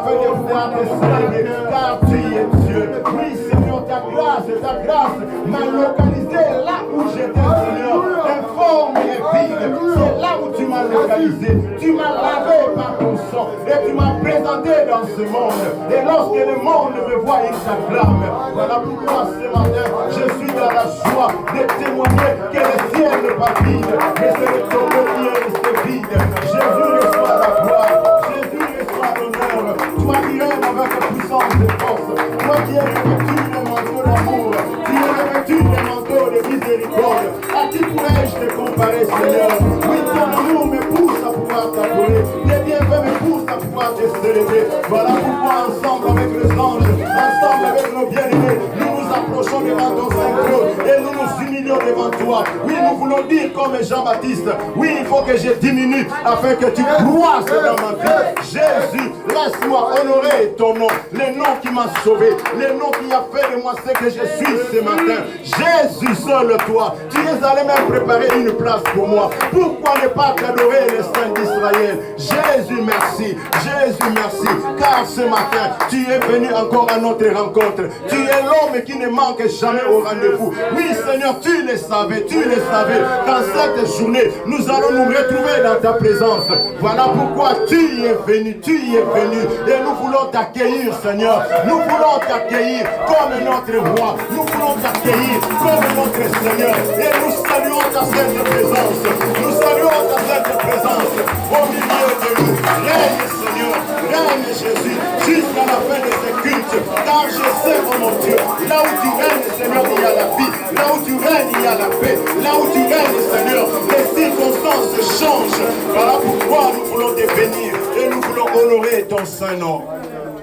afin de pouvoir te célébrer, car tu es Dieu. Oui, Seigneur, ta grâce m'a localisé là où j'étais, Seigneur, informe et vide. C'est là où tu m'as localisé. Tu m'as lavé par ton sang et tu m'as présenté dans ce monde. Et lorsque le monde me voit, il s'acclame. Voilà pourquoi ce matin, je suis dans la joie de témoigner que le ciel n'est pas vide, mais c'est le tombeau qui est resté vide. Jésus reçoit la gloire, Jésus reçoit l'honneur. Toi qui règnes avec puissance et force, toi qui es revêtu de manteau d'amour, qui es revêtu de manteau de miséricorde, à qui pourrais-je te comparer, Seigneur? Oui, ton amour me pousse à pouvoir t'adorer, tes bienfaits me poussent à pouvoir te célébrer. Voilà pourquoi ensemble avec les anges, ensemble avec nos bien-aimés, nous nous approchons devant ton Saint-Trône et nous nous humilions devant toi. Oui, nous voulons dire comme Jean-Baptiste, oui, il faut que je diminue afin que tu croisses dans ma vie. Jésus, laisse-moi honorer ton nom, le nom qui m'a sauvé, le nom qui a fait de moi ce que je suis ce matin. Jésus, seul toi, tu es allé même préparer une place pour moi. Pourquoi ne pas t'adorer les saints d'Israël? Jésus, merci. Jésus, merci. Car ce matin, tu es venu encore à notre rencontre. Tu es l'homme qui ne manque jamais au rendez-vous. Oui, Seigneur, tu le savais, tu le savais. Dans cette journée, nous allons nous retrouver dans ta présence. Voilà pourquoi tu y es venu, tu y es venu. Et nous voulons t'accueillir, Seigneur. Nous voulons t'accueillir comme notre roi. Nous voulons t'accueillir comme notre Seigneur. Et nous saluons ta sainte présence. Nous saluons ta sainte présence au milieu de nous. Règne, Seigneur, règne Jésus, jusqu'à la fin de ces cultes. Car je sais, oh mon Dieu, là où tu règnes, Seigneur, il y a la vie. Là où tu règnes, il y a la paix. Là où tu règnes, Seigneur, les circonstances changent. Voilà pourquoi nous voulons te bénir et nous voulons honorer ton saint nom.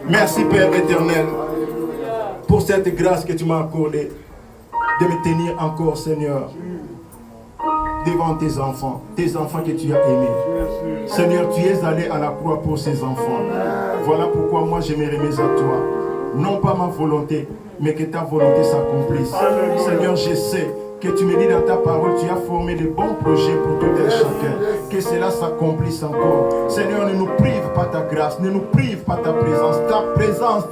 Merci, Père éternel, pour cette grâce que tu m'as accordée de me tenir encore, Seigneur, devant tes enfants que tu as aimés. Seigneur, tu es allé à la croix pour ces enfants. Voilà pourquoi moi je me remets à toi. Non pas ma volonté, mais que ta volonté s'accomplisse. Seigneur, je sais que tu me dis dans ta parole, tu as formé de bons projets pour tout un chacun. Que cela s'accomplisse encore. Seigneur, ne nous prive pas ta grâce, ne nous prive pas ta présence. Ta présence,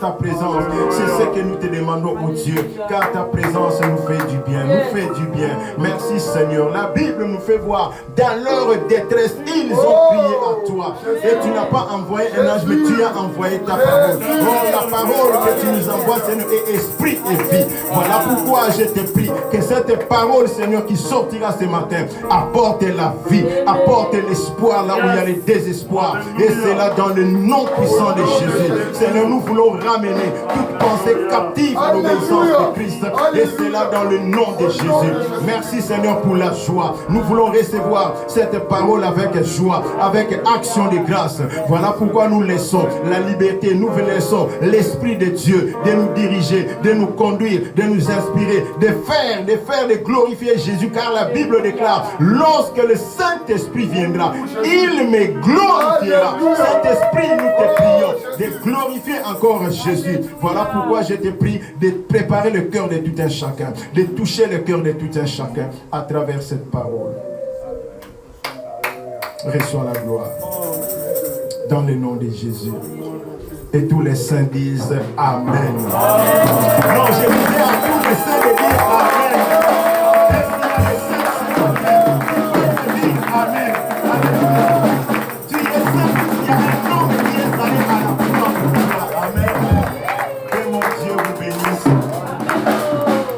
c'est ce que nous te demandons, oh Dieu. Car ta présence nous fait du bien, nous fait du bien. Merci Seigneur. La Bible nous fait voir, dans leur détresse, ils ont crié à toi. Et tu n'as pas envoyé un ange, mais tu as envoyé ta parole. Oh, la parole que tu nous envoies, Seigneur, est esprit et vie. Voilà pourquoi je te prie que cette parole, Seigneur, qui sortira ce matin, apporte la vie, apporte l'espoir là où il y a le désespoir. Et c'est là dans le nom puissant de Jésus. Seigneur, nous voulons ramener toute pensée captive à l'obéissance de Christ. Et c'est là dans le nom de Jésus. Merci Seigneur pour la joie. Nous voulons recevoir cette parole avec joie, avec action de grâce. Voilà pourquoi nous laissons la liberté, nous laissons l'Esprit de Dieu de nous diriger, de nous conduire, de nous inspirer, de glorifier Jésus. Car la Bible déclare, lorsque le Saint-Esprit viendra, il me glorifiera. Saint-Esprit, nous te prions de glorifier encore Jésus. Voilà pourquoi je te prie de préparer le cœur de tout un chacun, de toucher le cœur de tout un chacun à travers cette parole. Reçois la gloire dans le nom de Jésus. Et tous les saints disent Amen. Non, je disais à tous les saints de dire Amen. Amen. Tu es saint, il y a un homme qui est allé à la croix pour toi. Amen. Que mon Dieu vous bénisse.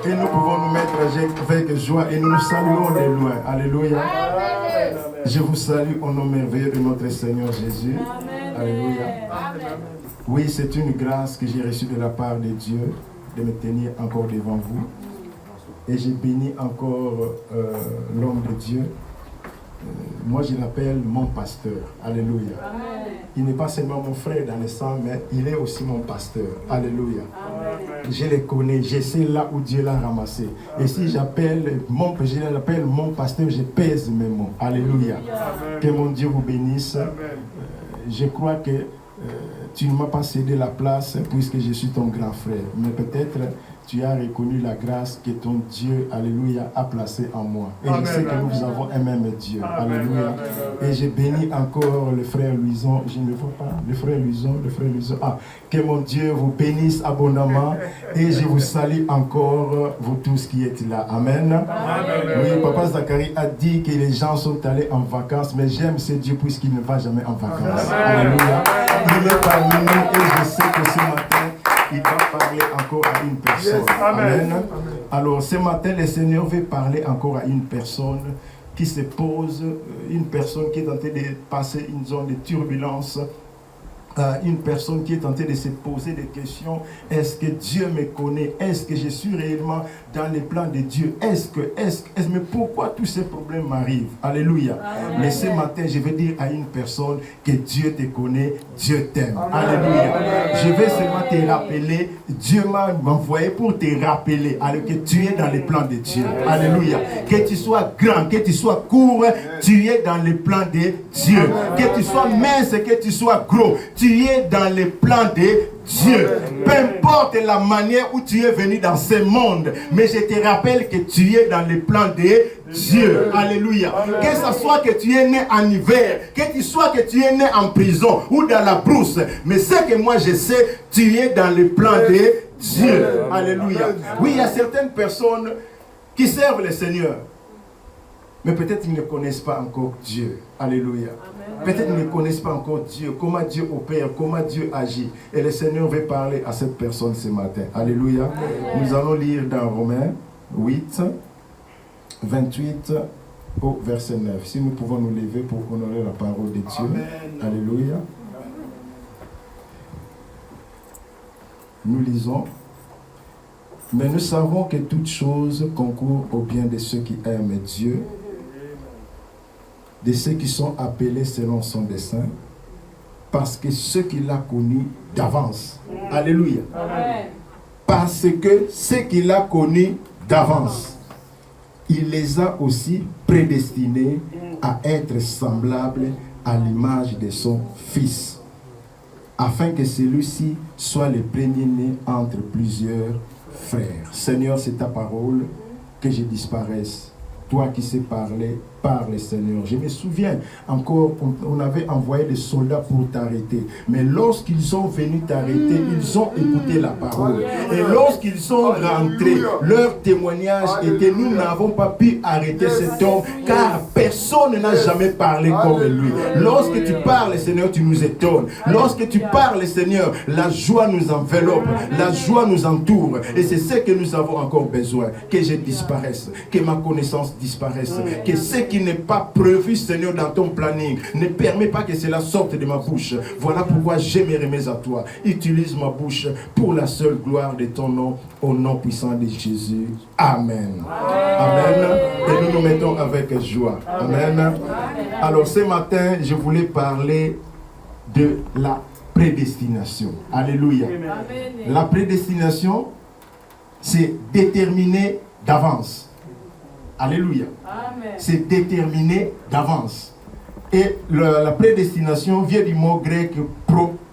Et nous pouvons nous mettre avec joie et nous nous saluons de loin. Alléluia. Je vous salue au nom merveilleux de notre Seigneur Jésus. Alléluia. Oui, c'est une grâce que j'ai reçue de la part de Dieu de me tenir encore devant vous. Et j'ai béni encore l'homme de Dieu. Moi, je l'appelle mon pasteur. Alléluia. Amen. Il n'est pas seulement mon frère dans le sang, mais il est aussi mon pasteur. Alléluia. Amen. Je le connais, je sais là où Dieu l'a ramassé. Et si je l'appelle mon pasteur, je pèse mes mots. Alléluia. Amen. Que mon Dieu vous bénisse. Je crois que tu ne m'as pas cédé la place puisque je suis ton grand frère. Mais peut-être tu as reconnu la grâce que ton Dieu, alléluia, a placée en moi. Et je sais que nous avons un même Dieu. Alléluia. Et je bénis encore le frère Louison. Je ne vois pas. Le frère Louison. Ah, que mon Dieu vous bénisse abondamment. Et je vous salue encore, vous tous qui êtes là. Amen. Oui, Papa Zacharie a dit que les gens sont allés en vacances, mais j'aime ce Dieu puisqu'il ne va jamais en vacances. Alléluia. Il est parmi nous et je sais que ce matin, il va parler encore à une personne. Yes, amen. Alors ce matin, le Seigneur veut parler encore à une personne qui se pose, une personne qui est en train de passer une zone de turbulence, une personne qui est en train de se poser des questions. Est-ce que Dieu me connaît? Est-ce que je suis réellement dans les plans de Dieu? Mais pourquoi tous ces problèmes m'arrivent? Alléluia. Amen. Mais ce matin, je vais dire à une personne que Dieu te connaît, Dieu t'aime. Alléluia. Amen. Je vais seulement te rappeler, Dieu m'a envoyé pour te rappeler que tu es dans les plans de Dieu. Alléluia. Que tu sois grand, que tu sois court, tu es dans les plans de Dieu. Que tu sois mince, que tu sois gros, tu es dans les plans de Dieu. Peu importe la manière où tu es venu dans ce monde, mais je te rappelle que tu es dans les plans de Dieu. Alléluia. Que ce soit que tu es né en hiver, que tu sois que tu es né en prison ou dans la brousse, mais ce que moi je sais, tu es dans les plans de Dieu. Alléluia. Oui, il y a certaines personnes qui servent le Seigneur, mais peut-être ils ne connaissent pas encore Dieu. Alléluia. Peut-être qu'ils ne connaissent pas encore Dieu, comment Dieu opère, comment Dieu agit. Et le Seigneur veut parler à cette personne ce matin. Alléluia. Amen. Nous allons lire dans Romains 8, 28 au verset 9. Si nous pouvons nous lever pour honorer la parole de Dieu. Amen. Alléluia. Nous lisons. Mais nous savons que toutes choses concourent au bien de ceux qui aiment Dieu, de ceux qui sont appelés selon son dessein, parce que ceux qu'il a connus d'avance. Alléluia. Amen. Parce que ceux qu'il a connus d'avance, il les a aussi prédestinés à être semblables à l'image de son Fils, afin que celui-ci soit le premier-né entre plusieurs frères. Seigneur, c'est ta parole, que je disparaisse. Toi qui sais parler, parle Seigneur. Je me souviens encore, on avait envoyé des soldats pour t'arrêter. Mais lorsqu'ils sont venus t'arrêter, ils ont écouté la parole. Et lorsqu'ils sont rentrés, leur témoignage était: nous n'avons pas pu arrêter cet homme, car personne n'a jamais parlé comme lui. Lorsque tu parles, Seigneur, tu nous étonnes. Lorsque tu parles, Seigneur, la joie nous enveloppe, la joie nous entoure. Et c'est ce que nous avons encore besoin. Que je disparaisse, que ma connaissance disparaisse, que ce qui n'est pas prévu, Seigneur, dans ton planning ne permet pas que cela sorte de ma bouche. Voilà pourquoi je me remets à toi. Utilise ma bouche pour la seule gloire de ton nom, au nom puissant de Jésus. Amen. Amen. Et nous nous mettons avec joie. Amen. Alors ce matin, je voulais parler de la prédestination. Alléluia. La prédestination, c'est déterminé d'avance. Alléluia. C'est déterminé d'avance. Et la prédestination vient du mot grec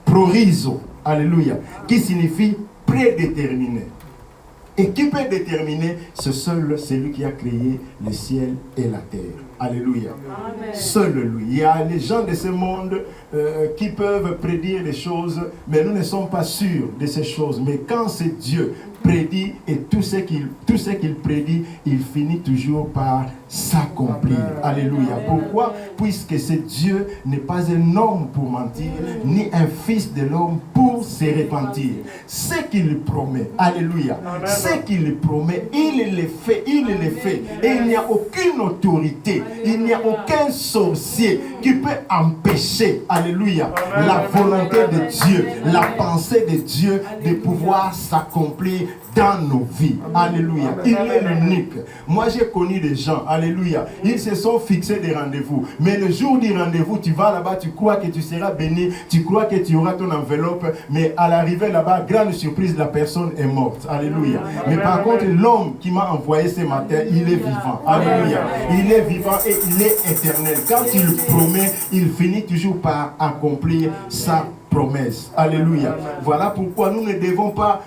prorizo. Alléluia. Qui signifie prédéterminé. Et qui peut déterminer? C'est seul celui qui a créé le ciel et la terre. Alléluia. Amen. Seul lui. Il y a les gens de ce monde qui peuvent prédire des choses, mais nous ne sommes pas sûrs de ces choses. Mais quand c'est Dieu prédit, et tout ce qu'il prédit, il finit toujours par s'accomplir. Alléluia. Pourquoi? Puisque ce Dieu n'est pas un homme pour mentir, ni un fils de l'homme pour se repentir. Ce qu'il promet, alléluia, ce qu'il promet, il le fait, Et il n'y a aucune autorité, il n'y a aucun sorcier qui peut empêcher, alléluia, la volonté de Dieu, la pensée de Dieu de pouvoir s'accomplir dans nos vies. Alléluia. Il est l'unique. Moi, j'ai connu des gens, alléluia, ils se sont fixés des rendez-vous. Mais le jour du rendez-vous, tu vas là-bas, tu crois que tu seras béni, tu crois que tu auras ton enveloppe, mais à l'arrivée là-bas, grande surprise, la personne est morte. Alléluia. Mais par contre, l'homme qui m'a envoyé ce matin, il est vivant. Alléluia. Il est vivant et il est éternel. Quand il promet, il finit toujours par accomplir sa promesses. Alléluia. Voilà pourquoi nous ne devons pas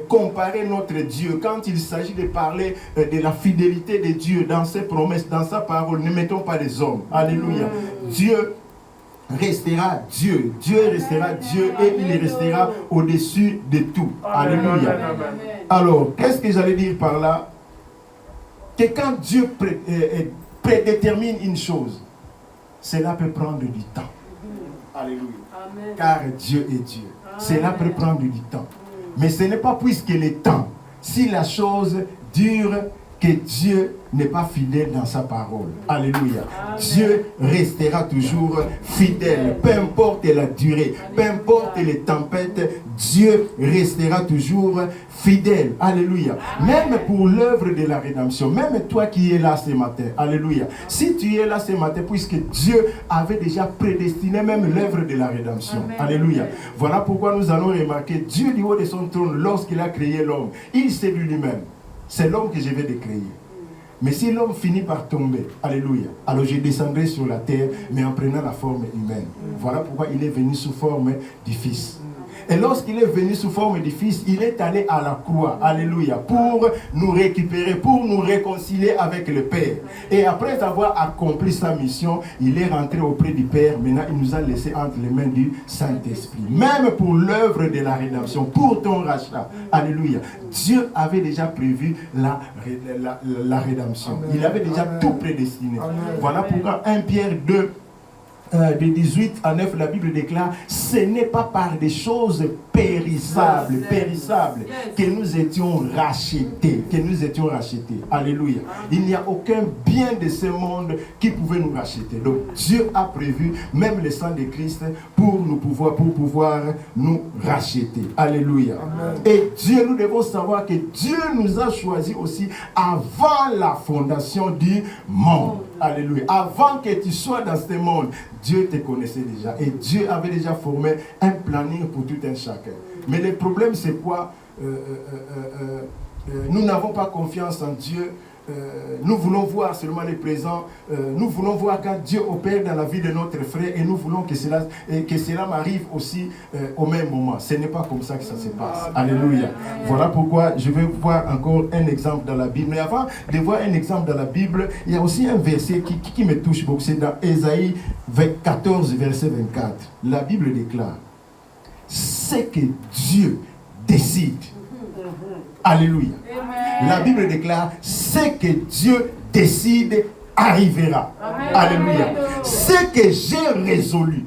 comparer notre Dieu. Quand il s'agit de parler de la fidélité de Dieu dans ses promesses, dans sa parole, ne mettons pas les hommes. Alléluia. Dieu restera Dieu. Dieu restera Dieu et il restera au-dessus de tout. Alléluia. Alors, qu'est-ce que j'allais dire par là? Que quand Dieu prédétermine une chose, cela peut prendre du temps. Alléluia. Amen. Car Dieu est Dieu. Amen. Cela peut prendre du temps. Mais ce n'est pas puisque le temps, si la chose dure, que Dieu n'est pas fidèle dans sa parole. Alléluia. Amen. Dieu restera toujours fidèle. Peu importe la durée, peu importe les tempêtes, Dieu restera toujours fidèle. Alléluia. Même pour l'œuvre de la rédemption, même toi qui es là ce matin, alléluia. Si tu es là ce matin, puisque Dieu avait déjà prédestiné même l'œuvre de la rédemption. Amen. Alléluia. Voilà pourquoi nous allons remarquer Dieu du haut de son trône, lorsqu'il a créé l'homme, il s'est dit lui-même, c'est l'homme que je vais décréer. Mais si l'homme finit par tomber, alléluia, alors je descendrai sur la terre, mais en prenant la forme humaine. Voilà pourquoi il est venu sous forme du Fils. Et lorsqu'il est venu sous forme du Fils, il est allé à la croix, alléluia, pour nous récupérer, pour nous réconcilier avec le Père. Et après avoir accompli sa mission, il est rentré auprès du Père. Maintenant, il nous a laissé entre les mains du Saint-Esprit. Même pour l'œuvre de la rédemption, pour ton rachat, alléluia, Dieu avait déjà prévu la rédemption. Il avait déjà tout prédestiné. Voilà pourquoi 1 Pierre 2, de 18 à 9, la Bible déclare: ce n'est pas par des choses périssables que nous étions rachetés, Alléluia. Il n'y a aucun bien de ce monde qui pouvait nous racheter. Donc Dieu a prévu même le sang de Christ pour pouvoir nous racheter. Alléluia. Amen. Et Dieu, nous devons savoir que Dieu nous a choisis aussi avant la fondation du monde. Alléluia. Avant que tu sois dans ce monde, Dieu te connaissait déjà. Et Dieu avait déjà formé un planning pour tout un chacun. Mais le problème, c'est quoi? Nous n'avons pas confiance en Dieu. Nous voulons voir seulement les présents. Nous voulons voir quand Dieu opère dans la vie de notre frère. Et nous voulons que cela m'arrive aussi au même moment. Ce n'est pas comme ça que ça se passe. Alléluia. Voilà pourquoi je vais voir encore un exemple dans la Bible. Mais avant de voir un exemple dans la Bible, il y a aussi un verset qui me touche beaucoup. C'est dans Ésaïe 14, verset 24. La Bible déclare: c'est que Dieu décide. Alléluia. Amen. La Bible déclare: ce que Dieu décide arrivera. Amen. Alléluia. Ce que j'ai résolu,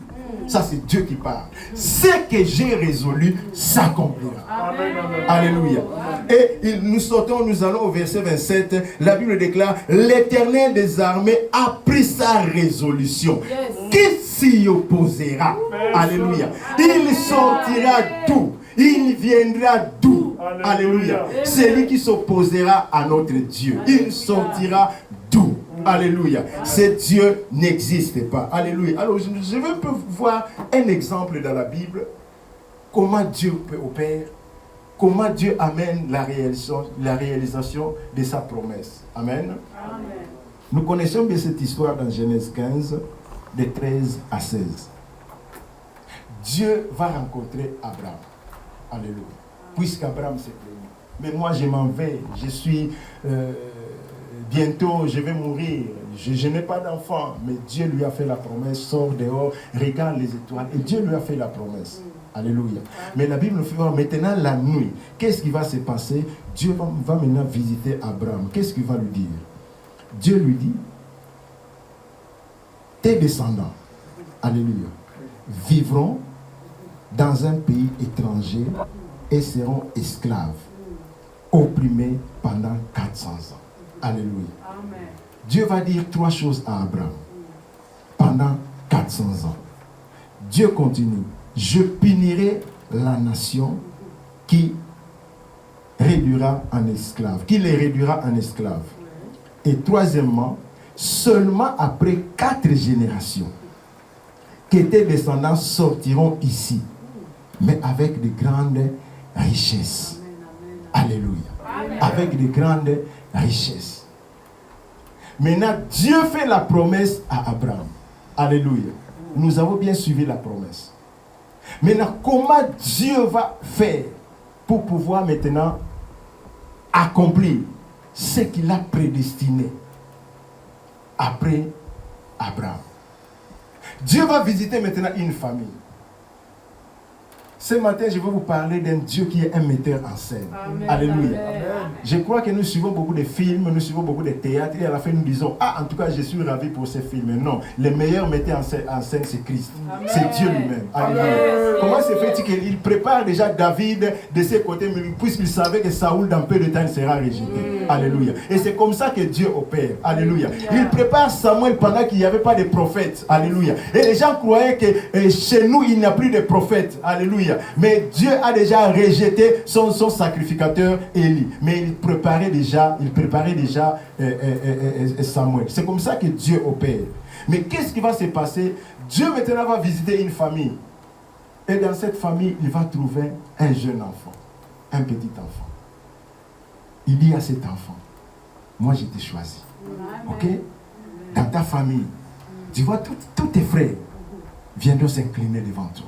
ça c'est Dieu qui parle. Ce que j'ai résolu s'accomplira. Amen. Alléluia. Et nous allons au verset 27. La Bible déclare: l'Éternel des armées a pris sa résolution. Yes. Qui s'y opposera? Amen. Alléluia. Il sortira d'où? Il viendra d'où? Alléluia. Celui qui s'opposera à notre Dieu, il sortira d'où? Alléluia. Ce Dieu n'existe pas. Alléluia. Alors je vais voir un exemple dans la Bible. Comment Dieu opère, comment Dieu amène la réalisation de sa promesse. Amen. Amen. Nous connaissons bien cette histoire dans Genèse 15, de 13 à 16. Dieu va rencontrer Abraham. Alléluia. Puisqu'Abraham s'est plaint. Mais moi je m'en vais, je suis bientôt je vais mourir, je n'ai pas d'enfant. Mais Dieu lui a fait la promesse: sors dehors, regarde les étoiles. Et Dieu lui a fait la promesse. Alléluia. Mais la Bible nous fait voir maintenant la nuit. Qu'est-ce qui va se passer? Dieu va maintenant visiter Abraham. Qu'est-ce qu'il va lui dire? Dieu lui dit: tes descendants, alléluia, vivront dans un pays étranger et seront esclaves, opprimés pendant 400 ans. Alléluia. Amen. Dieu va dire 3 choses à Abraham pendant 400 ans. Dieu continue: je punirai la nation qui réduira en esclaves, qui les réduira en esclaves. Et troisièmement, seulement après 4 générations, que tes descendants sortiront ici, mais avec de grandes richesses. Alléluia. Amen. Avec de grandes richesses. Maintenant, Dieu fait la promesse à Abraham. Alléluia. Nous avons bien suivi la promesse. Maintenant, comment Dieu va faire pour pouvoir maintenant accomplir ce qu'il a prédestiné après Abraham? Dieu va visiter maintenant une famille. Ce matin, je vais vous parler d'un Dieu qui est un metteur en scène. Amen. Alléluia. Amen. Je crois que nous suivons beaucoup de films, nous suivons beaucoup de théâtres, et à la fin nous disons, en tout cas, je suis ravi pour ces films. Non, le meilleur metteur en scène, c'est Christ. Amen. C'est Dieu lui-même. Alléluia. Comment se fait-il qu'il prépare déjà David de ses côtés, puisqu'il savait que Saoul, dans peu de temps, il sera rejeté. Alléluia. Et c'est comme ça que Dieu opère. Alléluia. Il prépare Samuel pendant qu'il n'y avait pas de prophète. Alléluia. Et les gens croyaient que chez nous, il n'y a plus de prophètes. Alléluia. Mais Dieu a déjà rejeté son sacrificateur Élie. Mais il préparait déjà Samuel. C'est comme ça que Dieu opère. Mais qu'est-ce qui va se passer? Dieu maintenant va visiter une famille. Et dans cette famille, il va trouver un jeune enfant. Un petit enfant. Il dit à cet enfant, moi je t'ai choisi. Ok? Dans ta famille, tu vois, tous tes frères viendront s'incliner devant toi.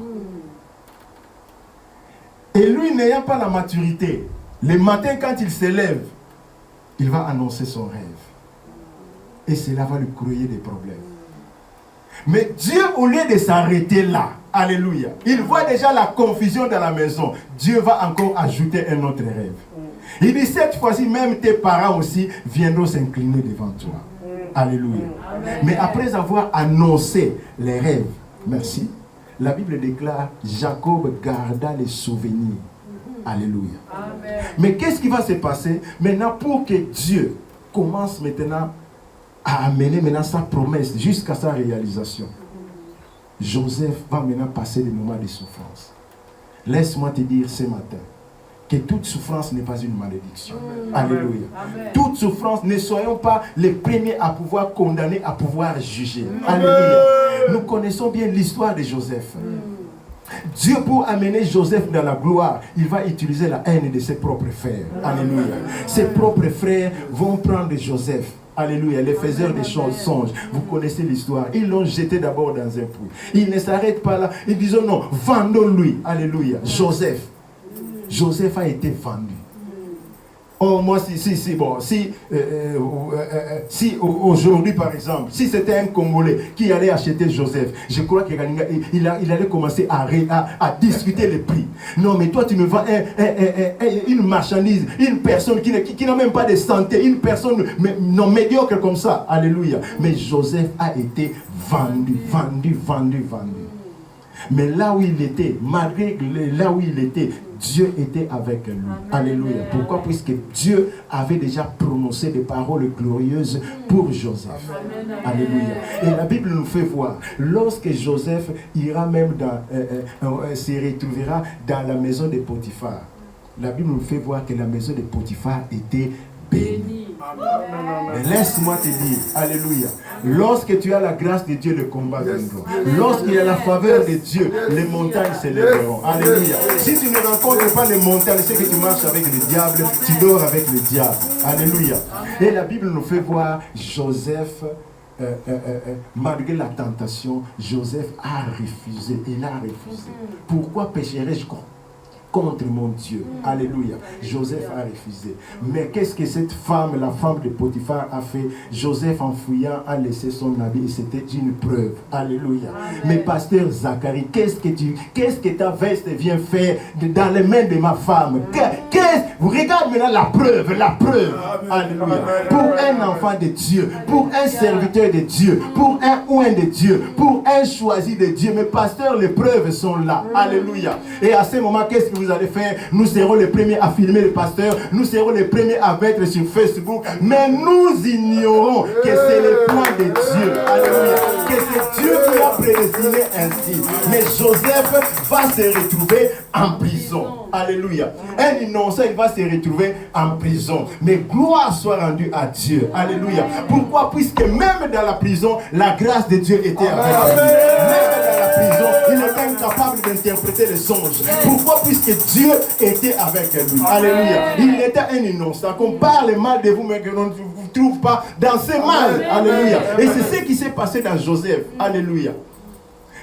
Et lui, n'ayant pas la maturité, le matin quand il se lève, il va annoncer son rêve. Et cela va lui créer des problèmes. Mais Dieu, au lieu de s'arrêter là, alléluia, il voit déjà la confusion dans la maison. Dieu va encore ajouter un autre rêve. Il dit, cette fois-ci, même tes parents aussi viendront s'incliner devant toi. Alléluia. Amen. Mais après avoir annoncé les rêves, merci, la Bible déclare, Jacob garda les souvenirs. Alléluia. Amen. Mais qu'est-ce qui va se passer maintenant pour que Dieu commence maintenant à amener maintenant sa promesse jusqu'à sa réalisation? Joseph va maintenant passer des moments de souffrance. Laisse-moi te dire ce matin que toute souffrance n'est pas une malédiction. Alléluia. Amen. Toute souffrance, ne soyons pas les premiers à pouvoir condamner, à pouvoir juger. Alléluia. Nous connaissons bien l'histoire de Joseph. Dieu, pour amener Joseph dans la gloire, il va utiliser la haine de ses propres frères. Alléluia. Ses propres frères vont prendre Joseph. Alléluia, les faiseurs des songes. Vous connaissez l'histoire. Ils l'ont jeté d'abord dans un puits. Ils ne s'arrêtent pas là. Ils disent non, vendons-lui. Alléluia. Joseph a été vendu. Oh, moi, si aujourd'hui, par exemple, si c'était un Congolais qui allait acheter Joseph, je crois qu'il allait commencer à discuter les prix. Non, mais toi, tu me vends une marchandise, une personne qui n'a même pas de santé, une personne non médiocre comme ça. Alléluia. Mais Joseph a été vendu. Mais là où il était, malgré là où il était, Dieu était avec lui. Alléluia. Pourquoi? Puisque Dieu avait déjà prononcé des paroles glorieuses pour Joseph. Alléluia. Et la Bible nous fait voir, lorsque Joseph ira même se retrouvera dans la maison de Potiphar, la Bible nous fait voir que la maison de Potiphar était bénie. Mais laisse-moi te dire, alléluia, lorsque tu as la grâce de Dieu, le combat viendra. Lorsqu'il y a la faveur de Dieu, les montagnes s'élèveront. Alléluia. Si tu ne rencontres pas les montagnes, c'est que tu marches avec le diable, tu dors avec le diable. Alléluia. Et la Bible nous fait voir Joseph, malgré la tentation, Joseph a refusé. Il a refusé. Pourquoi pécherais-je contre mon Dieu? Alléluia. Joseph a refusé. Mais qu'est-ce que cette femme, la femme de Potiphar, a fait? Joseph, en fouillant, a laissé son habit et c'était une preuve. Alléluia. Mais pasteur Zacharie, qu'est-ce que ta veste vient faire dans les mains de ma femme? Regarde maintenant la preuve. Alléluia. Pour un enfant de Dieu, pour un serviteur de Dieu, pour un oint de Dieu, pour un choisi de Dieu. Mais pasteur, les preuves sont là. Alléluia. Et à ce moment, qu'est-ce que vous allez faire? Nous serons les premiers à filmer le pasteur, nous serons les premiers à mettre sur Facebook, mais nous ignorons que c'est le plan de Dieu. Alléluia. Que c'est Dieu qui l'a prédestiné ainsi. Mais Joseph va se retrouver en prison. Alléluia. Un innocent, il va se retrouver en prison. Mais gloire soit rendue à Dieu. Alléluia. Pourquoi? Puisque même dans la prison, la grâce de Dieu était avec lui. Même dans la prison, il était incapable d'interpréter les songes. Pourquoi? Puisque Dieu était avec lui. Alléluia. Il était un innocent. Qu'on parle mal de vous, mais que l'on ne vous trouve pas dans ce mal. Alléluia. Et c'est ce qui s'est passé dans Joseph. Alléluia.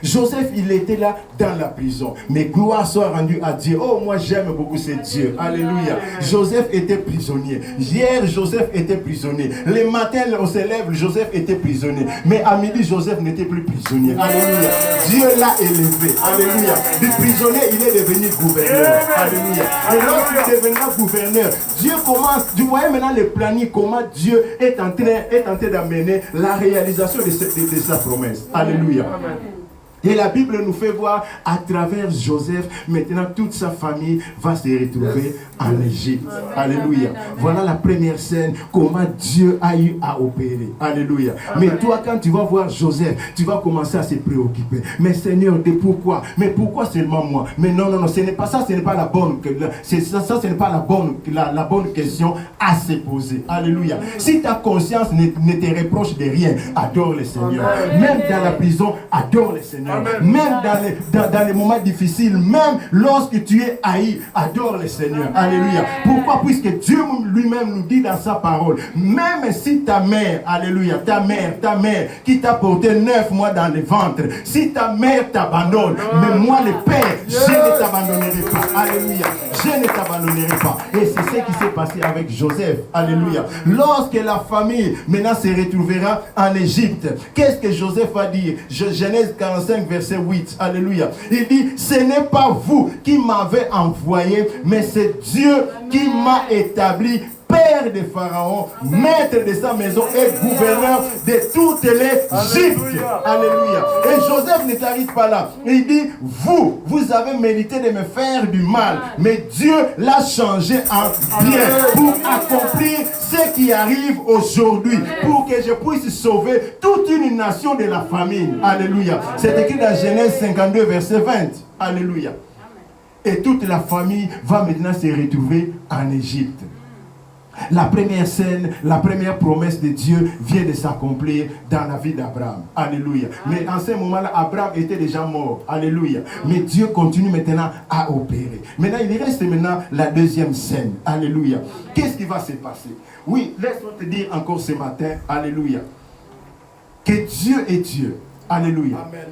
Joseph, il était là dans la prison. Mais gloire soit rendue à Dieu. Oh, moi j'aime beaucoup ce Dieu. Alléluia. Joseph était prisonnier. Hier, Joseph était prisonnier. Les matins, on se lève, Joseph était prisonnier. Mais à midi, Joseph n'était plus prisonnier. Alléluia. Dieu l'a élevé. Alléluia. Du prisonnier, il est devenu gouverneur. Alléluia. Et lorsqu'il deviendra gouverneur, Dieu commence, vous voyez maintenant le planning, comment Dieu est en train d'amener la réalisation de sa promesse. Alléluia. Amen. Et la Bible nous fait voir à travers Joseph, maintenant toute sa famille va se retrouver en Égypte. Alléluia. Voilà la première scène, comment Dieu a eu à opérer. Alléluia. Mais toi, quand tu vas voir Joseph, tu vas commencer à se préoccuper. Mais Seigneur, de pourquoi? Mais pourquoi seulement moi? Mais non, ce n'est pas ça, ce n'est pas la bonne, ce n'est pas la bonne question à se poser. Alléluia. Si ta conscience ne te reproche de rien, adore le Seigneur. Même dans la prison, adore le Seigneur. Amen. Même dans les moments difficiles, même lorsque tu es haï, adore le Seigneur. Alléluia. Pourquoi? Puisque Dieu lui-même nous dit dans sa parole, même si ta mère, alléluia, ta mère qui t'a porté 9 mois dans le ventre, si ta mère t'abandonne, mais moi le Père, je ne t'abandonnerai pas. Alléluia. Je ne t'abandonnerai pas. Et c'est ce qui s'est passé avec Joseph. Alléluia. Lorsque la famille maintenant se retrouvera en Égypte, qu'est-ce que Joseph va dire? Genèse 45 verset 8, alléluia. Il dit, ce n'est pas vous qui m'avez envoyé, mais c'est Dieu qui m'a établi père de Pharaon, maître de sa maison et gouverneur de toutes les Égyptes. Alléluia. Et Joseph ne t'arrive pas là. Il dit, vous avez mérité de me faire du mal, mais Dieu l'a changé en bien pour accomplir ce qui arrive aujourd'hui, pour que je puisse sauver toute une nation de la famine. Alléluia. C'est écrit dans Genèse 52 verset 20. Alléluia. Et toute la famille va maintenant se retrouver en Égypte. La première scène, la première promesse de Dieu vient de s'accomplir dans la vie d'Abraham. Alléluia. Mais en ce moment-là, Abraham était déjà mort. Alléluia. Mais Dieu continue maintenant à opérer. Maintenant, il reste maintenant la deuxième scène. Alléluia. Qu'est-ce qui va se passer? Oui, laisse-moi te dire encore ce matin, alléluia, que Dieu est Dieu. Alléluia. Amen.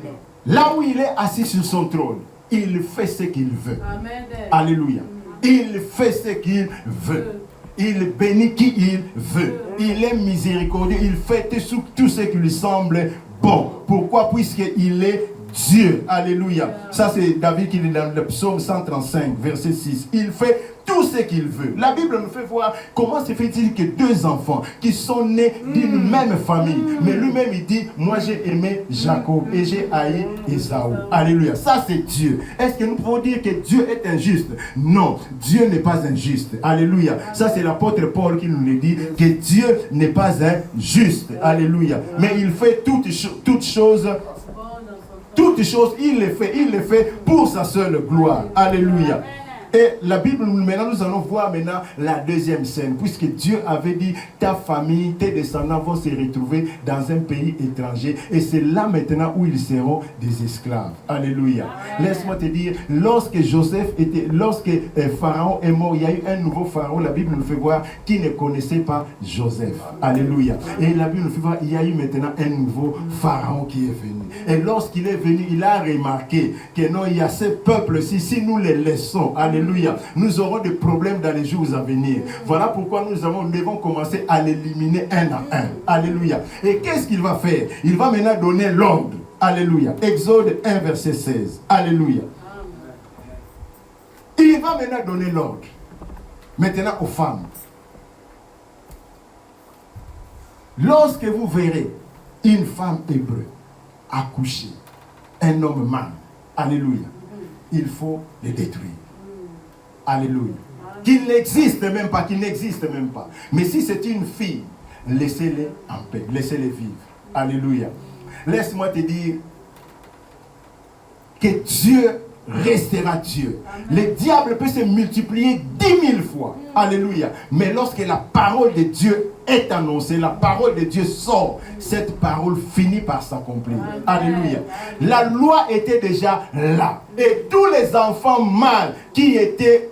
Là où il est assis sur son trône, il fait ce qu'il veut. Amen. Alléluia. Il fait ce qu'il veut. Il bénit qui il veut. Il est miséricordieux. Il fait tout ce qui lui semble bon. Pourquoi? Puisqu'il est Dieu. Alléluia. Ça c'est David qui est dans le psaume 135, verset 6. Il fait tout ce qu'il veut. La Bible nous fait voir comment se fait-il que deux enfants qui sont nés d'une même famille, mais lui-même il dit, moi j'ai aimé Jacob et j'ai haï Ésaü. Alléluia. Ça c'est Dieu. Est-ce que nous pouvons dire que Dieu est injuste? Non, Dieu n'est pas injuste. Alléluia. Ça c'est l'apôtre Paul qui nous le dit, que Dieu n'est pas injuste. Alléluia. Mais il fait toutes choses, il les fait pour sa seule gloire. Alléluia. Et la Bible, maintenant, nous allons voir maintenant la deuxième scène, puisque Dieu avait dit, ta famille, tes descendants vont se retrouver dans un pays étranger, et c'est là maintenant où ils seront des esclaves. Alléluia. Laisse-moi te dire, lorsque Pharaon est mort, il y a eu un nouveau Pharaon, la Bible nous fait voir, qui ne connaissait pas Joseph. Alléluia. Et la Bible nous fait voir, il y a eu maintenant un nouveau Pharaon qui est venu. Et lorsqu'il est venu, il a remarqué que non, il y a ce peuple-ci, si nous les laissons, alléluia, nous aurons des problèmes dans les jours à venir. Voilà pourquoi nous devons commencer à l'éliminer un à un. Alléluia. Et qu'est-ce qu'il va faire? Il va maintenant donner l'ordre. Alléluia. Exode 1, verset 16. Alléluia. Il va maintenant donner l'ordre. Maintenant aux femmes. Lorsque vous verrez une femme hébreu accoucher, un homme mâle, alléluia, il faut le détruire. Alléluia. Qu'il n'existe même pas, Mais si c'est une fille, laissez-les en paix, laissez-les vivre. Alléluia. Laisse-moi te dire que Dieu restera Dieu. Le diable peut se multiplier 10 000 fois. Alléluia. Mais lorsque la parole de Dieu est annoncée, la parole de Dieu sort, cette parole finit par s'accomplir. Alléluia. La loi était déjà là. Et tous les enfants mâles qui étaient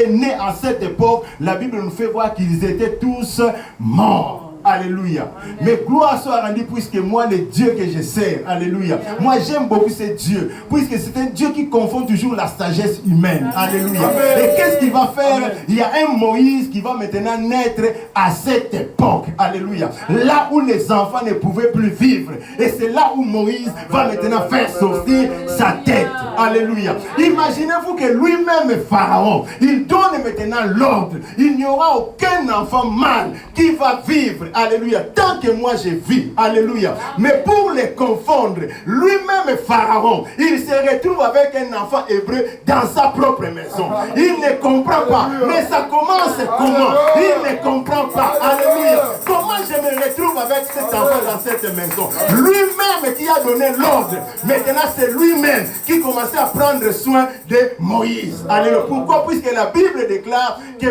nés à cette époque, la Bible nous fait voir qu'ils étaient tous morts. Alléluia. Mais gloire soit rendue puisque moi, le Dieu que je sers, alléluia. Moi, j'aime beaucoup ce Dieu, puisque c'est un Dieu qui confond toujours la sagesse humaine. Alléluia. Et qu'est-ce qu'il va faire? Il y a un Moïse qui va maintenant naître à cette époque. Alléluia. Là où les enfants ne pouvaient plus vivre. Et c'est là où Moïse va maintenant faire sortir sa tête. Alléluia. Imaginez-vous que lui-même, Pharaon, il donne maintenant l'ordre. Il n'y aura aucun enfant mâle qui va vivre. Alléluia. Tant que moi je vis. Alléluia. Mais pour les confondre, lui-même, Pharaon, il se retrouve avec un enfant hébreu dans sa propre maison. Il ne comprend pas. Mais ça commence comment? Il ne comprend pas. Alléluia. Comment je me retrouve avec cet enfant dans cette maison? Lui-même qui a donné l'ordre. Maintenant, c'est lui-même qui commençait à prendre soin de Moïse. Alléluia. Pourquoi? Puisque la Bible déclare que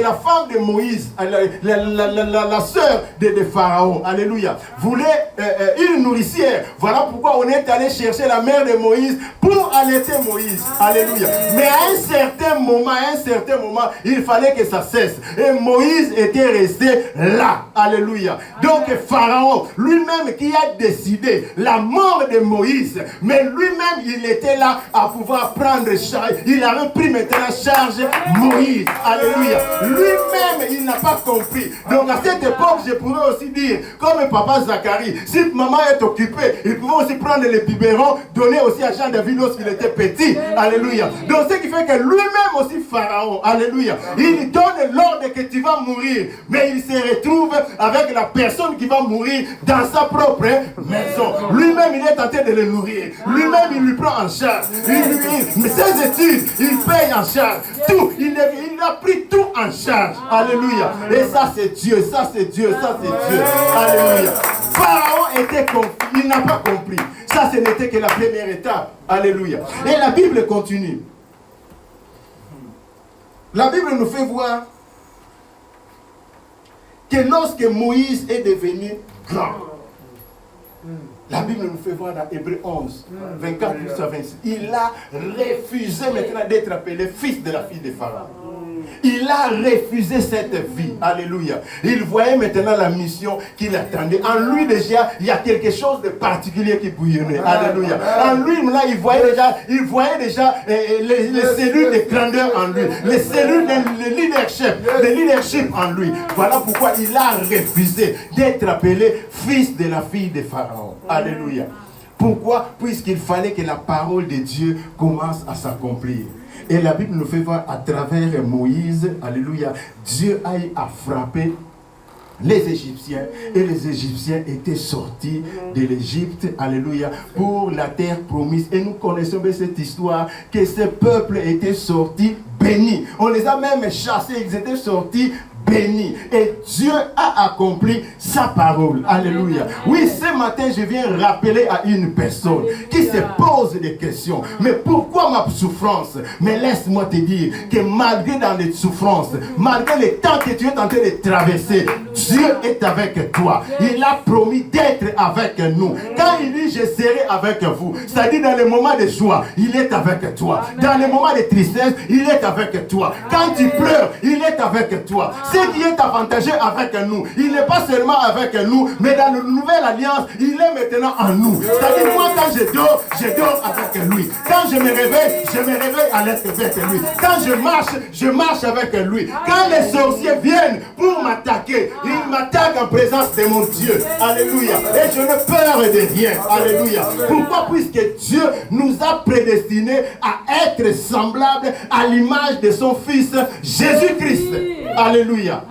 la femme de Moïse, la sœur de Pharaon, alléluia, voulait une nourricière. Voilà pourquoi on est allé chercher la mère de Moïse pour allaiter Moïse. Alléluia. Mais à un certain moment, il fallait que ça cesse. Et Moïse était resté là. Alléluia. Donc Pharaon, lui-même qui a décidé la mort de Moïse, mais lui-même il était là à pouvoir prendre charge. Il avait pris maintenant charge Moïse. Alléluia. Lui-même il n'a pas compris. Donc à cette époque, je pourrais aussi dire, comme papa Zacharie, si maman est occupée, il pouvait aussi prendre les biberons, donner aussi à Jean David lorsqu'il était petit. Alléluia. Donc ce qui fait que lui-même aussi Pharaon, alléluia, il donne l'ordre que tu vas mourir, mais il se retrouve avec la personne qui va mourir dans sa propre maison. Lui-même il est tenté de le nourrir. Lui-même il lui prend en charge. Mais ses études, il paye en charge. Tout, il a pris tout en charge. Alléluia. Et ça c'est Dieu, ça c'est Dieu, ça c'est Dieu. Alléluia. Pharaon était confus, il n'a pas compris. Ça, ce n'était que la première étape. Alléluia. Et la Bible continue. La Bible nous fait voir que lorsque Moïse est devenu grand, la Bible nous fait voir dans Hébreux 11, 24 à 26, il a refusé maintenant d'être appelé fils de la fille de Pharaon. Il a refusé cette vie. Alléluia. Il voyait maintenant la mission qu'il attendait. En lui déjà, il y a quelque chose de particulier qui bouillonnait. Alléluia. En lui, là, il voyait déjà les cellules de grandeur en lui. Les cellules de leadership en lui. Voilà pourquoi il a refusé d'être appelé fils de la fille de Pharaon. Alléluia. Pourquoi? Puisqu'il fallait que la parole de Dieu commence à s'accomplir. Et la Bible nous fait voir à travers Moïse, alléluia, Dieu a eu à frapper les Égyptiens. Et les Égyptiens étaient sortis de l'Égypte, alléluia, pour la terre promise. Et nous connaissons bien cette histoire, que ce peuple était sorti béni. On les a même chassés, ils étaient sortis béni. Et Dieu a accompli sa parole. Alléluia. Oui, ce matin, je viens rappeler à une personne qui se pose des questions. Mais pourquoi ma souffrance? Mais laisse-moi te dire que malgré dans les souffrances, malgré les temps que tu es en train de traverser, Dieu est avec toi. Il a promis d'être avec nous. Quand il dit je serai avec vous, c'est-à-dire dans les moments de joie, il est avec toi. Dans les moments de tristesse, il est avec toi. Quand tu pleures, il est avec toi. Ce qui est avantageux avec nous, il n'est pas seulement avec nous, mais dans la nouvelle alliance, il est maintenant en nous. C'est-à-dire moi quand je dors avec lui. Quand je me réveille à l'être avec lui. Quand je marche avec lui. Quand les sorciers viennent pour m'attaquer, ils m'attaquent en présence de mon Dieu. Alléluia. Et je ne peur de rien. Alléluia. Pourquoi? Puisque Dieu nous a prédestinés à être semblables à l'image de son Fils Jésus-Christ. Alléluia.